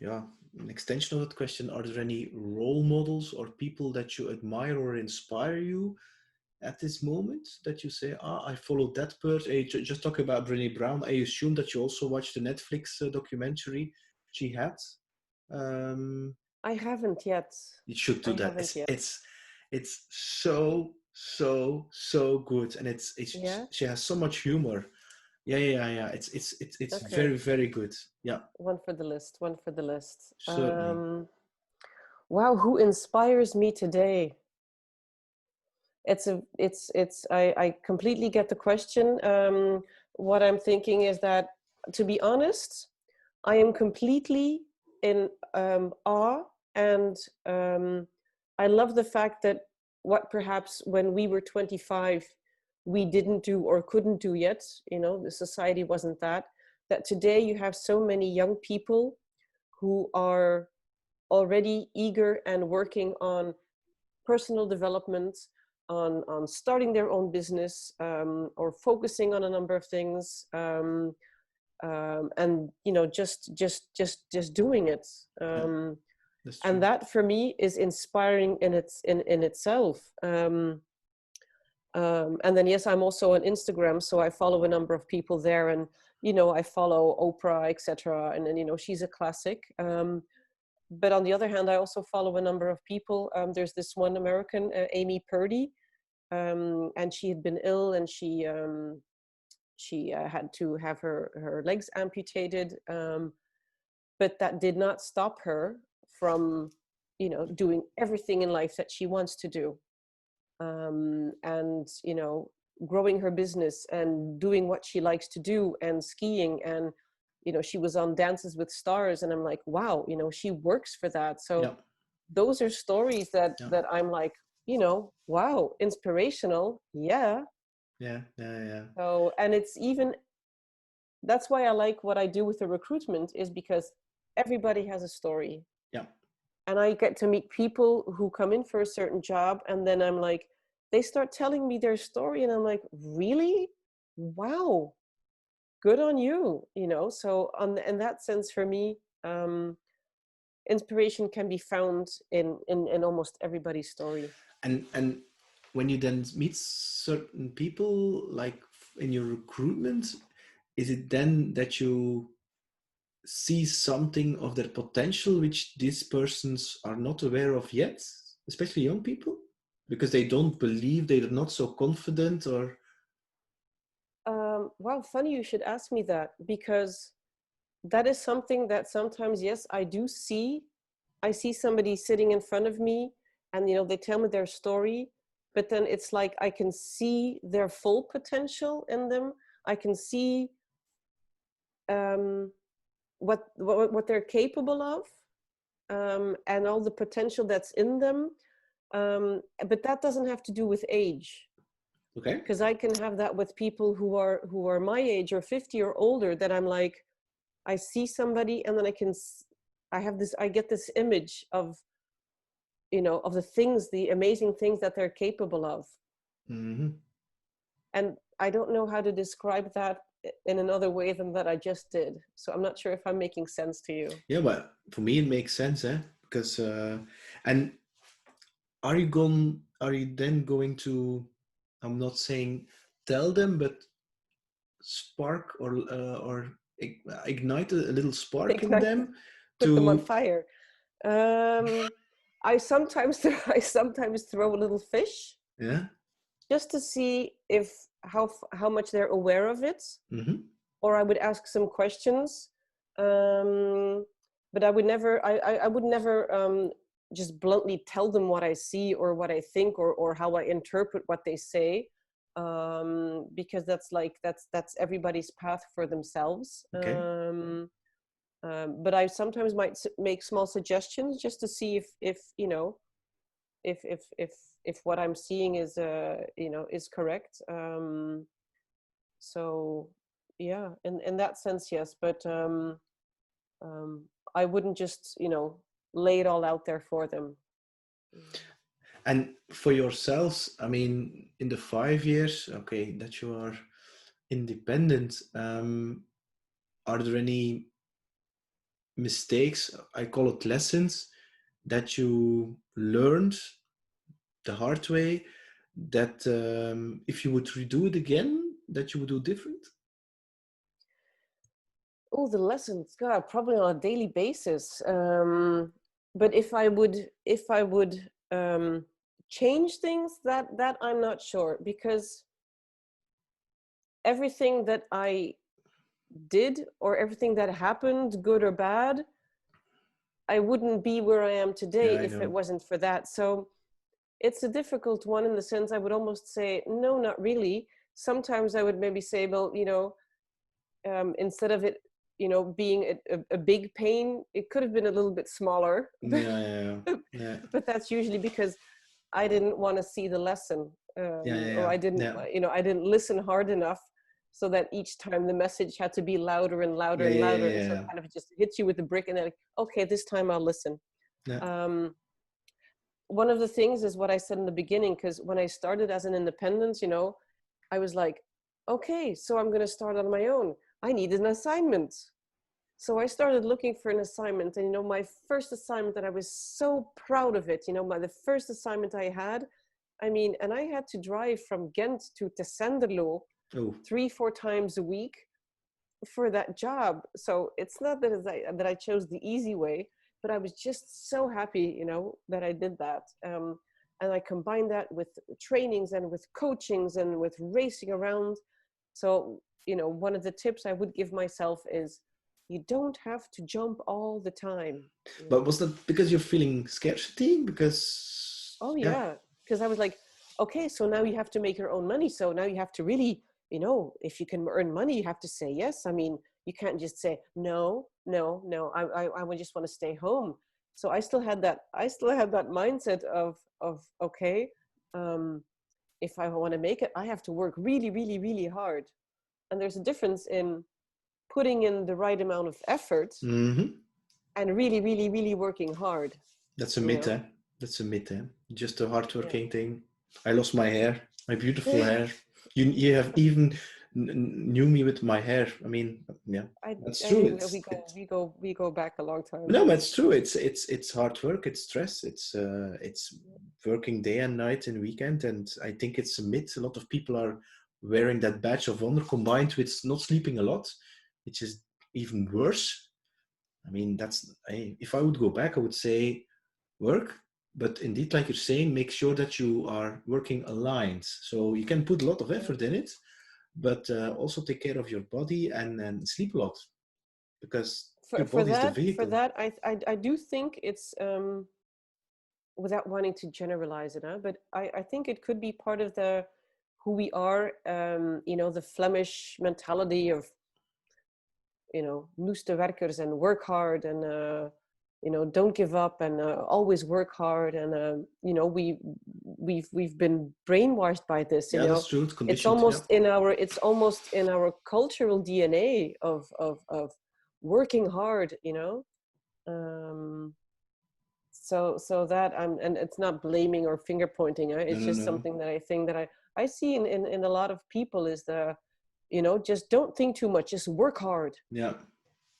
B: extension of that question, are there any role models or people that you admire or inspire you at this moment that you say, I followed that person? Just talk about Brené Brown. I assume that you also watched the Netflix documentary she had.
A: I haven't yet.
B: You should do that. It's so good, and she has so much humor. Yeah. It's okay. Very, very good. Yeah.
A: One for the list.
B: Certainly.
A: Wow, who inspires me today? I completely get the question. What I'm thinking is that, to be honest, I am completely in awe, and I love the fact that what perhaps when we were 25 we didn't do or couldn't do yet, you know, the society wasn't that today you have so many young people who are already eager and working on personal development, on starting their own business, or focusing on a number of things, and you know, just doing it. And that for me is inspiring in itself. And then, yes, I'm also on Instagram, so I follow a number of people there, and, you know, I follow Oprah, etc. And then, you know, she's a classic. But on the other hand, I also follow a number of people. There's this one American, Amy Purdy, and she had been ill, and she had to have her legs amputated. But that did not stop her from, you know, doing everything in life that she wants to do. And, you know, growing her business and doing what she likes to do, and skiing, and, you know, she was on Dances with Stars, and I'm like, wow, you know, she works for that. So those are stories that I'm like, wow, inspirational. Yeah.
B: Yeah. Yeah. Yeah.
A: So, and it's even, that's why I like what I do with the recruitment, is because everybody has a story.
B: Yeah.
A: And I get to meet people who come in for a certain job, and then I'm like, they start telling me their story, and I'm like, really? Wow, good on you, So in that sense, for me, inspiration can be found in almost everybody's story.
B: And when you then meet certain people, like in your recruitment, is it then that you see something of their potential which these persons are not aware of yet, especially young people, because they don't believe, they're not so confident, or
A: Wow, funny you should ask me that, because that is something that sometimes, yes, I do see. I see somebody sitting in front of me, and they tell me their story, but then it's like I can see their full potential in them. I can see what they're capable of, and all the potential that's in them. But that doesn't have to do with age,
B: okay.
A: because I can have that with people who are my age or 50 or older, that I'm like, I see somebody, and then I get this image of of the amazing things that they're capable of.
B: Mm-hmm.
A: And I don't know how to describe that in another way than that I just did. So I'm not sure if I'm making sense to you.
B: Yeah, but for me it makes sense, eh? Because and are you then going to, I'm not saying tell them, but spark or ignite a little spark in
A: Ignite,
B: them
A: put them on
B: to,
A: fire. Um, I sometimes I sometimes throw a little fish,
B: yeah.
A: just to see if how much they're aware of it,
B: Mm-hmm.
A: or I would ask some questions. But I would never I would never just bluntly tell them what I see or what I think, or how I interpret what they say, because that's everybody's path for themselves.
B: Okay.
A: But I sometimes might make small suggestions, just to see if if if if if what I'm seeing is correct. So yeah, in that sense, yes. But um, I wouldn't just lay it all out there for them.
B: And for yourselves, I mean, in the 5 years, okay, that you are independent, are there any mistakes, I call it lessons, that you learned the hard way, that if you would redo it again, that you would do different?
A: Oh, the lessons, God, probably on a daily basis. But if I would change things, that I'm not sure, because everything that I did, or everything that happened, good or bad, I wouldn't be where I am today
B: Yeah, I
A: if it
B: know.
A: wasn't for that. So it's a difficult one, in the sense I would almost say, no, not really. Sometimes I would maybe say, well, instead of it, being a big pain, it could have been a little bit smaller.
B: Yeah, yeah, yeah,
A: But that's usually because I didn't want to see the lesson,
B: yeah, yeah,
A: or
B: yeah, yeah,
A: I didn't listen hard enough, so that each time the message had to be louder and louder
B: yeah,
A: and
B: yeah,
A: louder,
B: yeah,
A: and so it
B: yeah,
A: kind of just hits you with a brick, and then, like, okay, this time I'll listen.
B: yeah.
A: Um, One of the things is what I said in the beginning, because when I started as an independent, I was like, okay, so I'm going to start on my own. I need an assignment. So I started looking for an assignment, and my first assignment, that I was so proud of it, the first assignment I had, I mean, and I had to drive from Ghent to Tessenderlo
B: Oh,
A: 3-4 times a week for that job. So it's not that I chose the easy way, but I was just so happy, that I did that. And I combined that with trainings and with coachings and with racing around. So, one of the tips I would give myself is, you don't have to jump all the time.
B: but was that because you're feeling scarcity? Because,
A: Oh
B: yeah,
A: yeah, because I was like, okay, so now you have to make your own money. So now you have to really, if you can earn money, you have to say yes. I mean, you can't just say no, no, no. I would just want to stay home. So I still had that mindset of okay, if I want to make it, I have to work really, really, really hard. And there's a difference in putting in the right amount of effort and really, really, really working hard.
B: That's a
A: You
B: myth,
A: know?
B: eh? That's a myth, eh? Just a
A: Yeah.
B: hardworking thing. I lost my hair, my beautiful hair. You have even knew me with my hair. I mean, yeah, that's true.
A: We go back a long time.
B: No, it's true. It's hard work. It's stress. It's working day and night and weekend. And I think it's a myth. A lot of people are wearing that badge of honor combined with not sleeping a lot, which is even worse. I mean, if I would go back, I would say work, but indeed, like you're saying, make sure that you are working aligned. So you can put a lot of effort in it, but also take care of your body and sleep a lot, because your
A: For
B: body is the
A: that
B: vehicle.
A: I do think it's without wanting to generalize it, huh? But I think it could be part of the who we are, you know, the Flemish mentality of, you know, noeste werkers and work hard and you know, don't give up and always work hard. And you know, we've been brainwashed by this. You
B: Yeah,
A: know,
B: that's true. It's
A: it's
B: conditioned. Yeah.
A: almost in our cultural DNA of working hard. You know, so that and it's not blaming or finger pointing.
B: No,
A: It's
B: no,
A: just
B: no.
A: something that I think that I see in a lot of people is the, you know, just don't think too much, just work hard.
B: Yeah,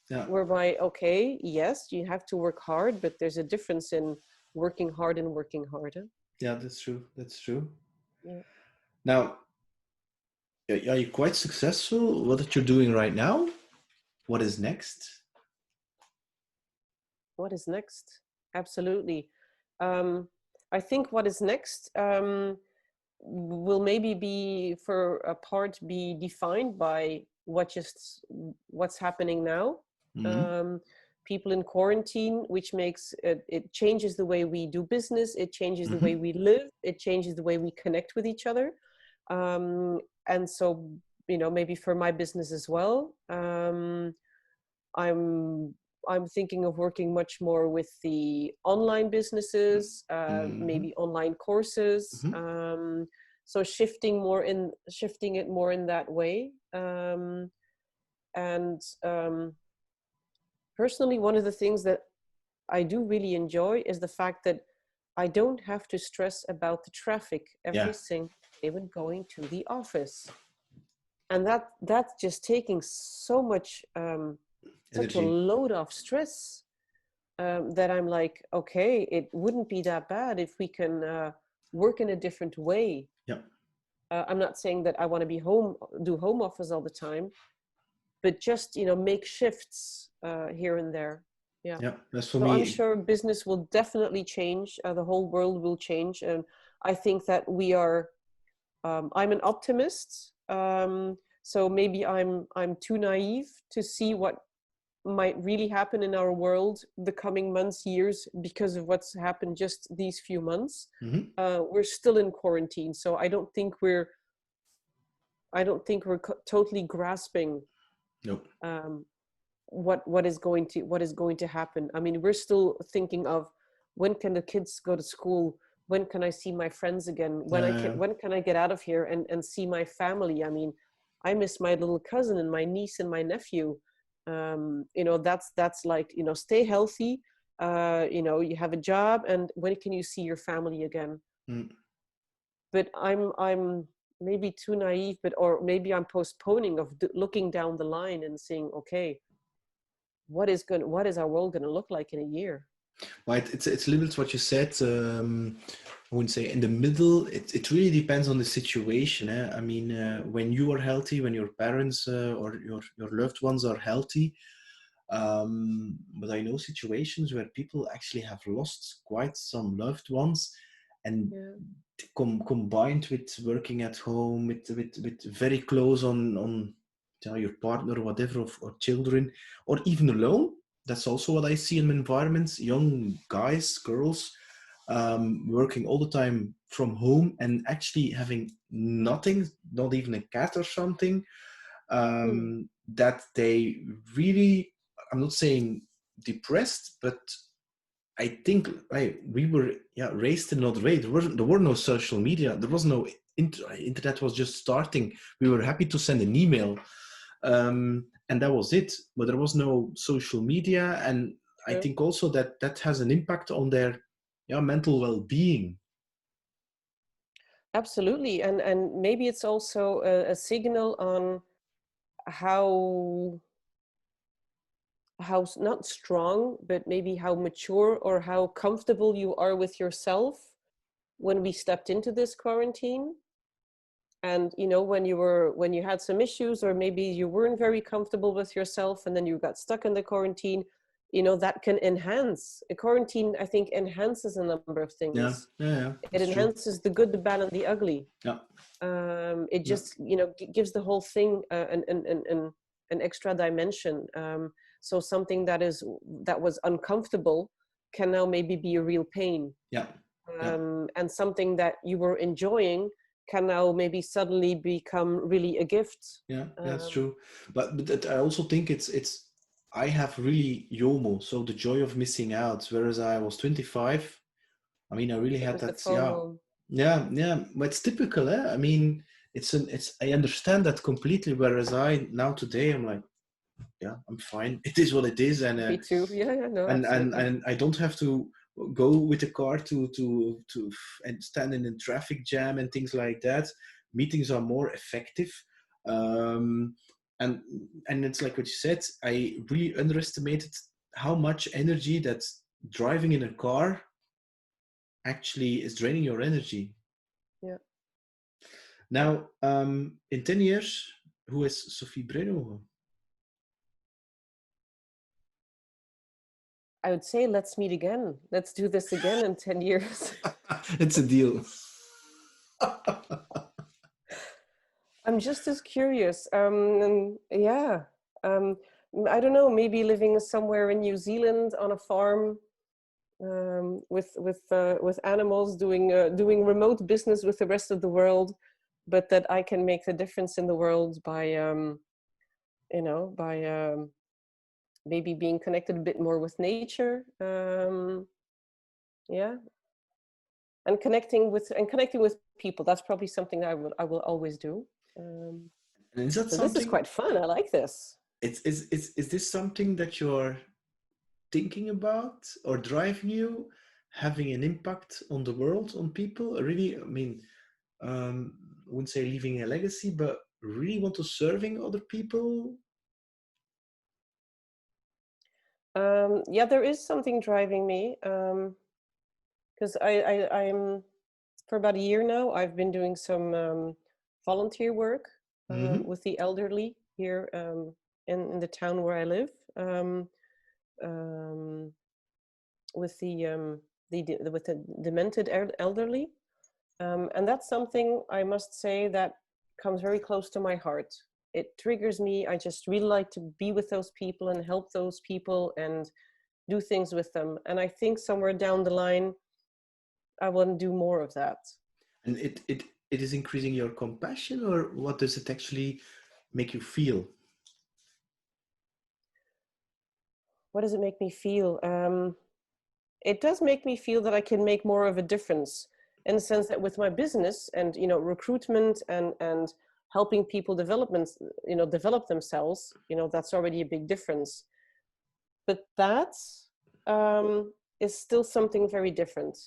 B: yeah,
A: Whereby, okay, yes, you have to work hard, but there's a difference in working hard and working harder.
B: yeah. That's true. That's true.
A: Yeah.
B: Now, are you quite successful? What you're doing right now? What is next?
A: What is next? Absolutely. I think what is next will maybe be for a part be defined by what's happening now.
B: Mm-hmm.
A: Um, People in quarantine, which makes it changes the way we do business, it changes the way
B: Mm-hmm.
A: we live, it changes the way we connect with each other. And so, you know, maybe for my business as well, I'm I'm thinking of working much more with the online businesses,
B: Mm-hmm.
A: maybe online courses.
B: Mm-hmm.
A: So shifting it more in that way. And Personally, one of the things that I do really enjoy is the fact that I don't have to stress about the traffic
B: Yeah,
A: every single day when going to the office. And that's just taking so much such a
B: energy.
A: load of stress, that I'm like, okay, it wouldn't be that bad if we can work in a different way.
B: Yeah,
A: I'm not saying that I want to be do home office all the time, but just, you know, make shifts here and there. Yeah.
B: yeah. That's for
A: So I'm
B: me.
A: sure business will definitely change. The whole world will change, and I think that we are. I'm an optimist, so maybe I'm too naive to see what might really happen in our world the coming months, years, because of what's happened just these few months.
B: Mm-hmm.
A: We're still in quarantine, so I don't think we're totally grasping
B: Nope.
A: um, what is going to happen. I mean, we're still thinking of when can the kids go to school, when can I see my friends again, when can I get out of here and see my family. I mean, I miss my little cousin and my niece and my nephew. You know, that's like, you know, stay healthy, you know, you have a job, and when can you see your family again?
B: Mm.
A: But I'm maybe too naive, but or maybe I'm postponing of looking down the line and saying, okay, what is our world going to look like in a year?
B: Right, it's a little bit what you said. I wouldn't say in the middle. It really depends on the situation. Eh? I mean, when you are healthy, when your parents or your loved ones are healthy. But I know situations where people actually have lost quite some loved ones, and
A: Yeah.
B: combined with working at home, with very close on your partner or whatever, or children, or even alone. That's also what I see in environments. Young guys, girls, working all the time from home and actually having nothing, not even a cat or something,
A: Hmm.
B: that they really, I'm not saying depressed, but I think we were raised in another way. There were no social media. There was no internet was just starting. We were happy to send an email, and that was it. But there was no social media, and I
A: True.
B: think also that has an impact on their mental well-being.
A: Absolutely, and maybe it's also a signal on how not strong, but maybe how mature or how comfortable you are with yourself when we stepped into this quarantine. And when you had some issues, or maybe you weren't very comfortable with yourself, and then you got stuck in the quarantine, that can enhance a quarantine. I think enhances a number of things.
B: Yeah,
A: It
B: that's true.
A: enhances the good, the bad, and the ugly.
B: Yeah.
A: It just gives the whole thing an extra dimension. So something that was uncomfortable can now maybe be a real pain. And something that you were enjoying can now maybe suddenly become really a gift.
B: That's true. But I also think it's I have really YOMO, so the joy of missing out. Whereas I was 25, I mean, I really had
A: The
B: that.
A: FOMO.
B: But it's typical, eh? I mean, I understand that completely. Whereas now today, I'm like, I'm fine. It is what it is, and
A: Me too. No, absolutely.
B: and I don't have to go with the car to and stand in a traffic jam and things like that. Meetings are more effective, and it's like what you said. I really underestimated how much energy that driving in a car actually is draining your energy.
A: Yeah.
B: Now, in 10 years, who is Sofie Bruynooghe?
A: I would say let's meet again. Let's do this again in 10 years.
B: It's a deal.
A: I'm just as curious. I don't know, maybe living somewhere in New Zealand on a farm, with animals, doing remote business with the rest of the world, but that I can make the difference in the world by maybe being connected a bit more with nature. And connecting with people. That's probably something I will always do.
B: And is that
A: So this is
B: something?
A: quite fun. I like this.
B: Is this something that you're thinking about or driving you, having an impact on the world, on people? Really, I mean, I wouldn't say leaving a legacy, but really want to serving other people?
A: There is something driving me, because I'm for about a year now. I've been doing some volunteer work with the elderly here, in the town where I live, um, with the demented elderly, and that's something I must say that comes very close to my heart. It triggers me. I just really like to be with those people and help those people and do things with them. And I think somewhere down the line, I want to do more of that.
B: And it is increasing your compassion, or what does it actually make you feel?
A: What does it make me feel? It does make me feel that I can make more of a difference, in the sense that with my business and recruitment and helping people develop themselves, that's already a big difference. But that is still something very different.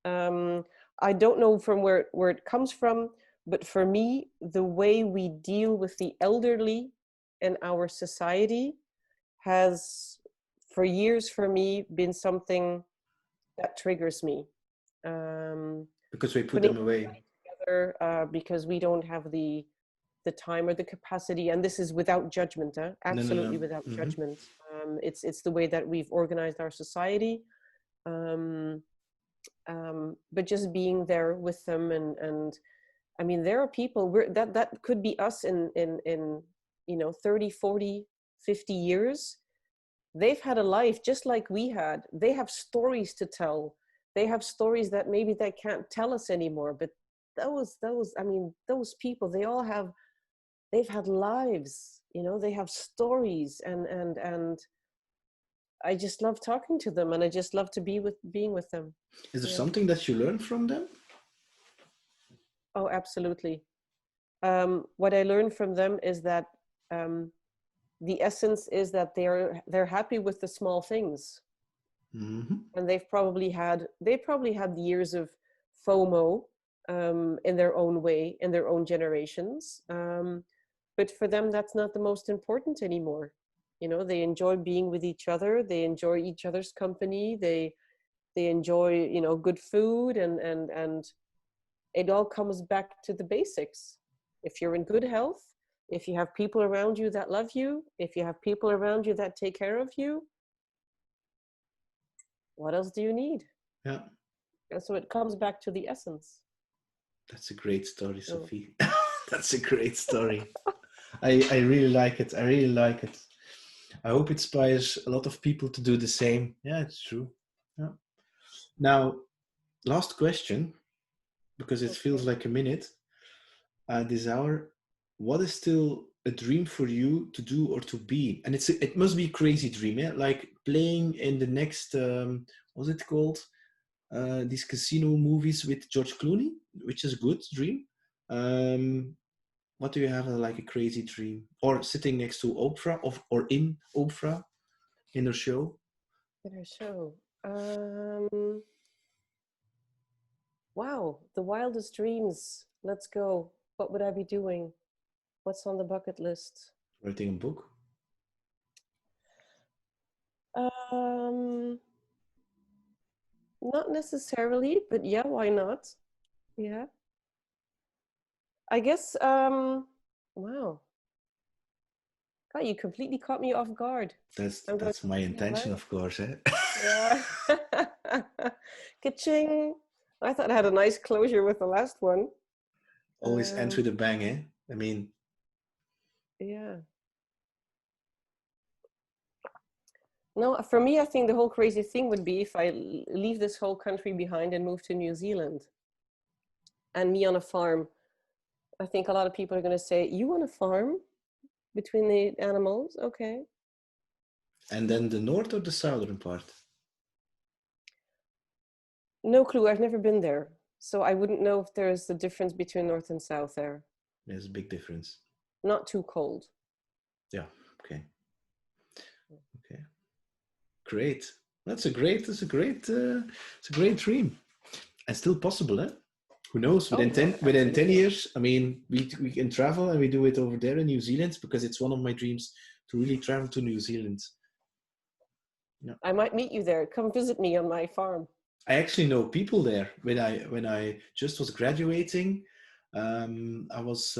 A: I don't know from where it comes from, but for me, the way we deal with the elderly in our society has, for years, for me, been something that triggers me.
B: Because we put
A: Putting
B: them away.
A: together, because we don't have the time or the capacity, and this is without judgment, absolutely
B: No.
A: without judgment. It's the way that we've organized our society. But just being there with them, and I mean, there are people that could be us in 30, 40, 50 years. They've had a life just like we had. They have stories to tell. They have stories that maybe they can't tell us anymore. But those people, they've had lives. They have stories, and I just love talking to them, and I just love to being with them.
B: Is there
A: Yeah.
B: something that you learn from them?
A: Oh, absolutely. What I learned from them is that the essence is that they're happy with the small things,
B: Mm-hmm.
A: and they probably had years of FOMO in their own way, in their own generations. But for them, that's not the most important anymore. You know, they enjoy being with each other. They enjoy each other's company. They enjoy, you know, good food, and it all comes back to the basics. If you're in good health, if you have people around you that love you, if you have people around you that take care of you, what else do you need?
B: Yeah.
A: And so it comes back to the essence.
B: That's a great story,
A: So,
B: Sophie. That's a great story. I really like it. I really like it. I hope it inspires a lot of people to do the same. Yeah, it's true. Yeah. Now, last question, because it feels
A: okay.
B: like a minute. This hour, what is still a dream for you to do or to be? And it must be a crazy dream, yeah? Like playing in the next, what's it called? These casino movies with George Clooney, which is a good dream. What do you have like a crazy dream? Or sitting next to Oprah or in Oprah in her show?
A: In her show. Wow, the wildest dreams. Let's go. What would I be doing? What's on the bucket list?
B: Writing a book?
A: Um, Not necessarily, but yeah, why not? Yeah. I guess, wow. God, you completely caught me off guard. I'm going
B: That's my
A: to, yeah,
B: intention,
A: wow.
B: of course. Eh?
A: Yeah. Ka-ching. I thought I had a nice closure with the last one.
B: Always end with a bang, eh? I mean,
A: Yeah. No, for me, I think the whole crazy thing would be if I leave this whole country behind and move to New Zealand and me on a farm. I think a lot of people are going to say, "You on a farm between the animals?" Okay.
B: and then the north or the southern part?
A: No clue. I've never been there. So I wouldn't know if there's a difference between north and south there.
B: There's a big difference.
A: Not too cold.
B: Yeah. Okay. Okay. Great. That's a great dream, and still possible, eh? Who knows?
A: Oh, yeah,
B: Within 10
A: absolutely.
B: years, I mean, we can travel and we do it over there in New Zealand because it's one of my dreams to really travel to New Zealand. Yeah.
A: I might meet you there. Come visit me on my farm.
B: I actually know people there. When I just was graduating, I was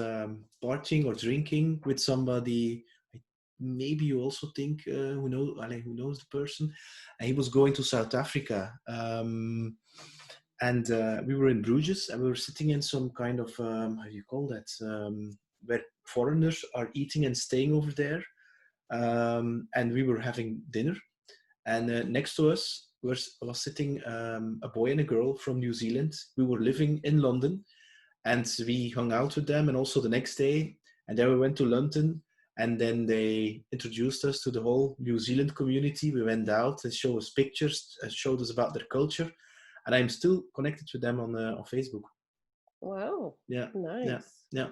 B: partying or drinking with somebody. Maybe you also think who knows the person. And he was going to South Africa, and we were in Bruges, and we were sitting in some kind of how do you call that? Where foreigners are eating and staying over there, and we were having dinner. And next to us was sitting a boy and a girl from New Zealand. We were living in London, and we hung out with them. And also the next day, and then we went to London, and then they introduced us to the whole New Zealand community. We went out and showed us pictures, showed us about their culture, and I'm still connected with them on Facebook.
A: Wow.
B: Yeah, yeah,
A: Nice.
B: yeah.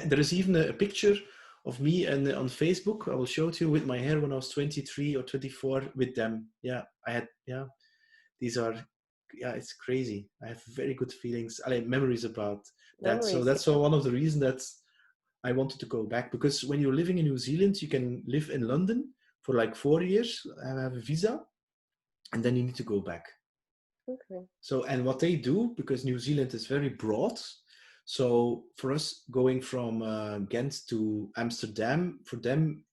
B: There is even a picture of me and on Facebook. I will show it to you with my hair when I was 23 or 24 with them. Yeah, these are, yeah, it's crazy. I have very good feelings, I like memories about that. So
A: Memories,
B: that's
A: yeah.
B: one of the reasons that I wanted to go back, because when you're living in New Zealand, you can live in London for like 4 years, have a visa, and then you need to go back.
A: Okay.
B: So, and what they do, because New Zealand is very broad, so for us going from Ghent to Amsterdam, for them,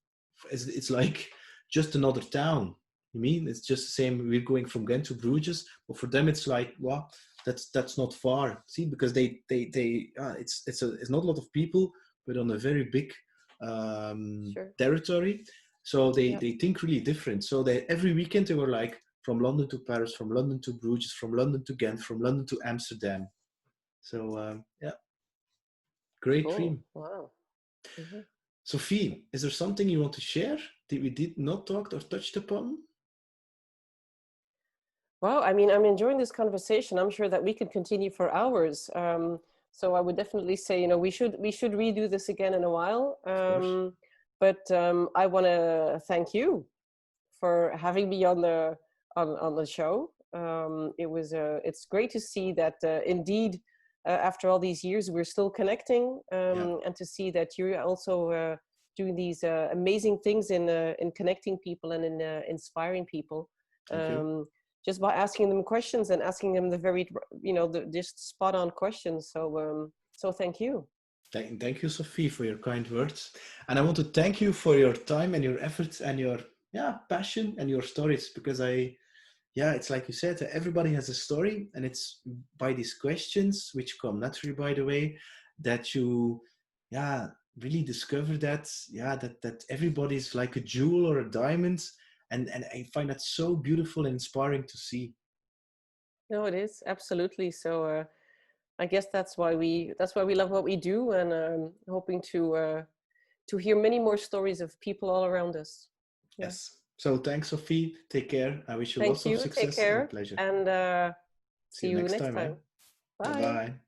B: it's like just another town. You mean it's just the same? We're going from Ghent to Bruges, but for them it's like, well, that's not far. See, because it's not a lot of people, but on a very big
A: Sure.
B: territory. So they
A: Yeah.
B: they think really different. So they every weekend they were like, from London to Paris, from London to Bruges, from London to Ghent, from London to Amsterdam. So yeah, great
A: Cool.
B: dream.
A: Wow. Mhm.
B: Sofie, is there something you want to share that we did not talk or touched upon?
A: Well, I mean, I'm enjoying this conversation. I'm sure that we could continue for hours. So I would definitely say, you know, we should redo this again in a while.
B: Of course.
A: But I want to thank you for having me on the show. It's great to see that indeed after all these years we're still connecting,
B: Yeah.
A: and to see that you're also doing these amazing things in connecting people and in inspiring people.
B: Thank you.
A: Just by asking them questions and asking them the very, you know, just spot on questions. So thank you.
B: Thank you, Sofie, for your kind words. And I want to thank you for your time and your efforts and your passion and your stories, because it's like you said, everybody has a story, and it's by these questions, which come naturally, by the way, that you really discover that everybody's like a jewel or a diamond. And I find that so beautiful and inspiring to see.
A: No, it is absolutely. So I guess that's why we love what we do, and hoping to hear many more stories of people all around us. Yeah.
B: Yes. So thanks, Sofie. Take care. I wish you
A: Thank
B: lots of
A: you. Take
B: success and a
A: care,
B: pleasure.
A: and
B: See
A: see
B: you
A: you
B: next
A: next
B: time, eh?
A: time. Bye.
B: Bye-bye.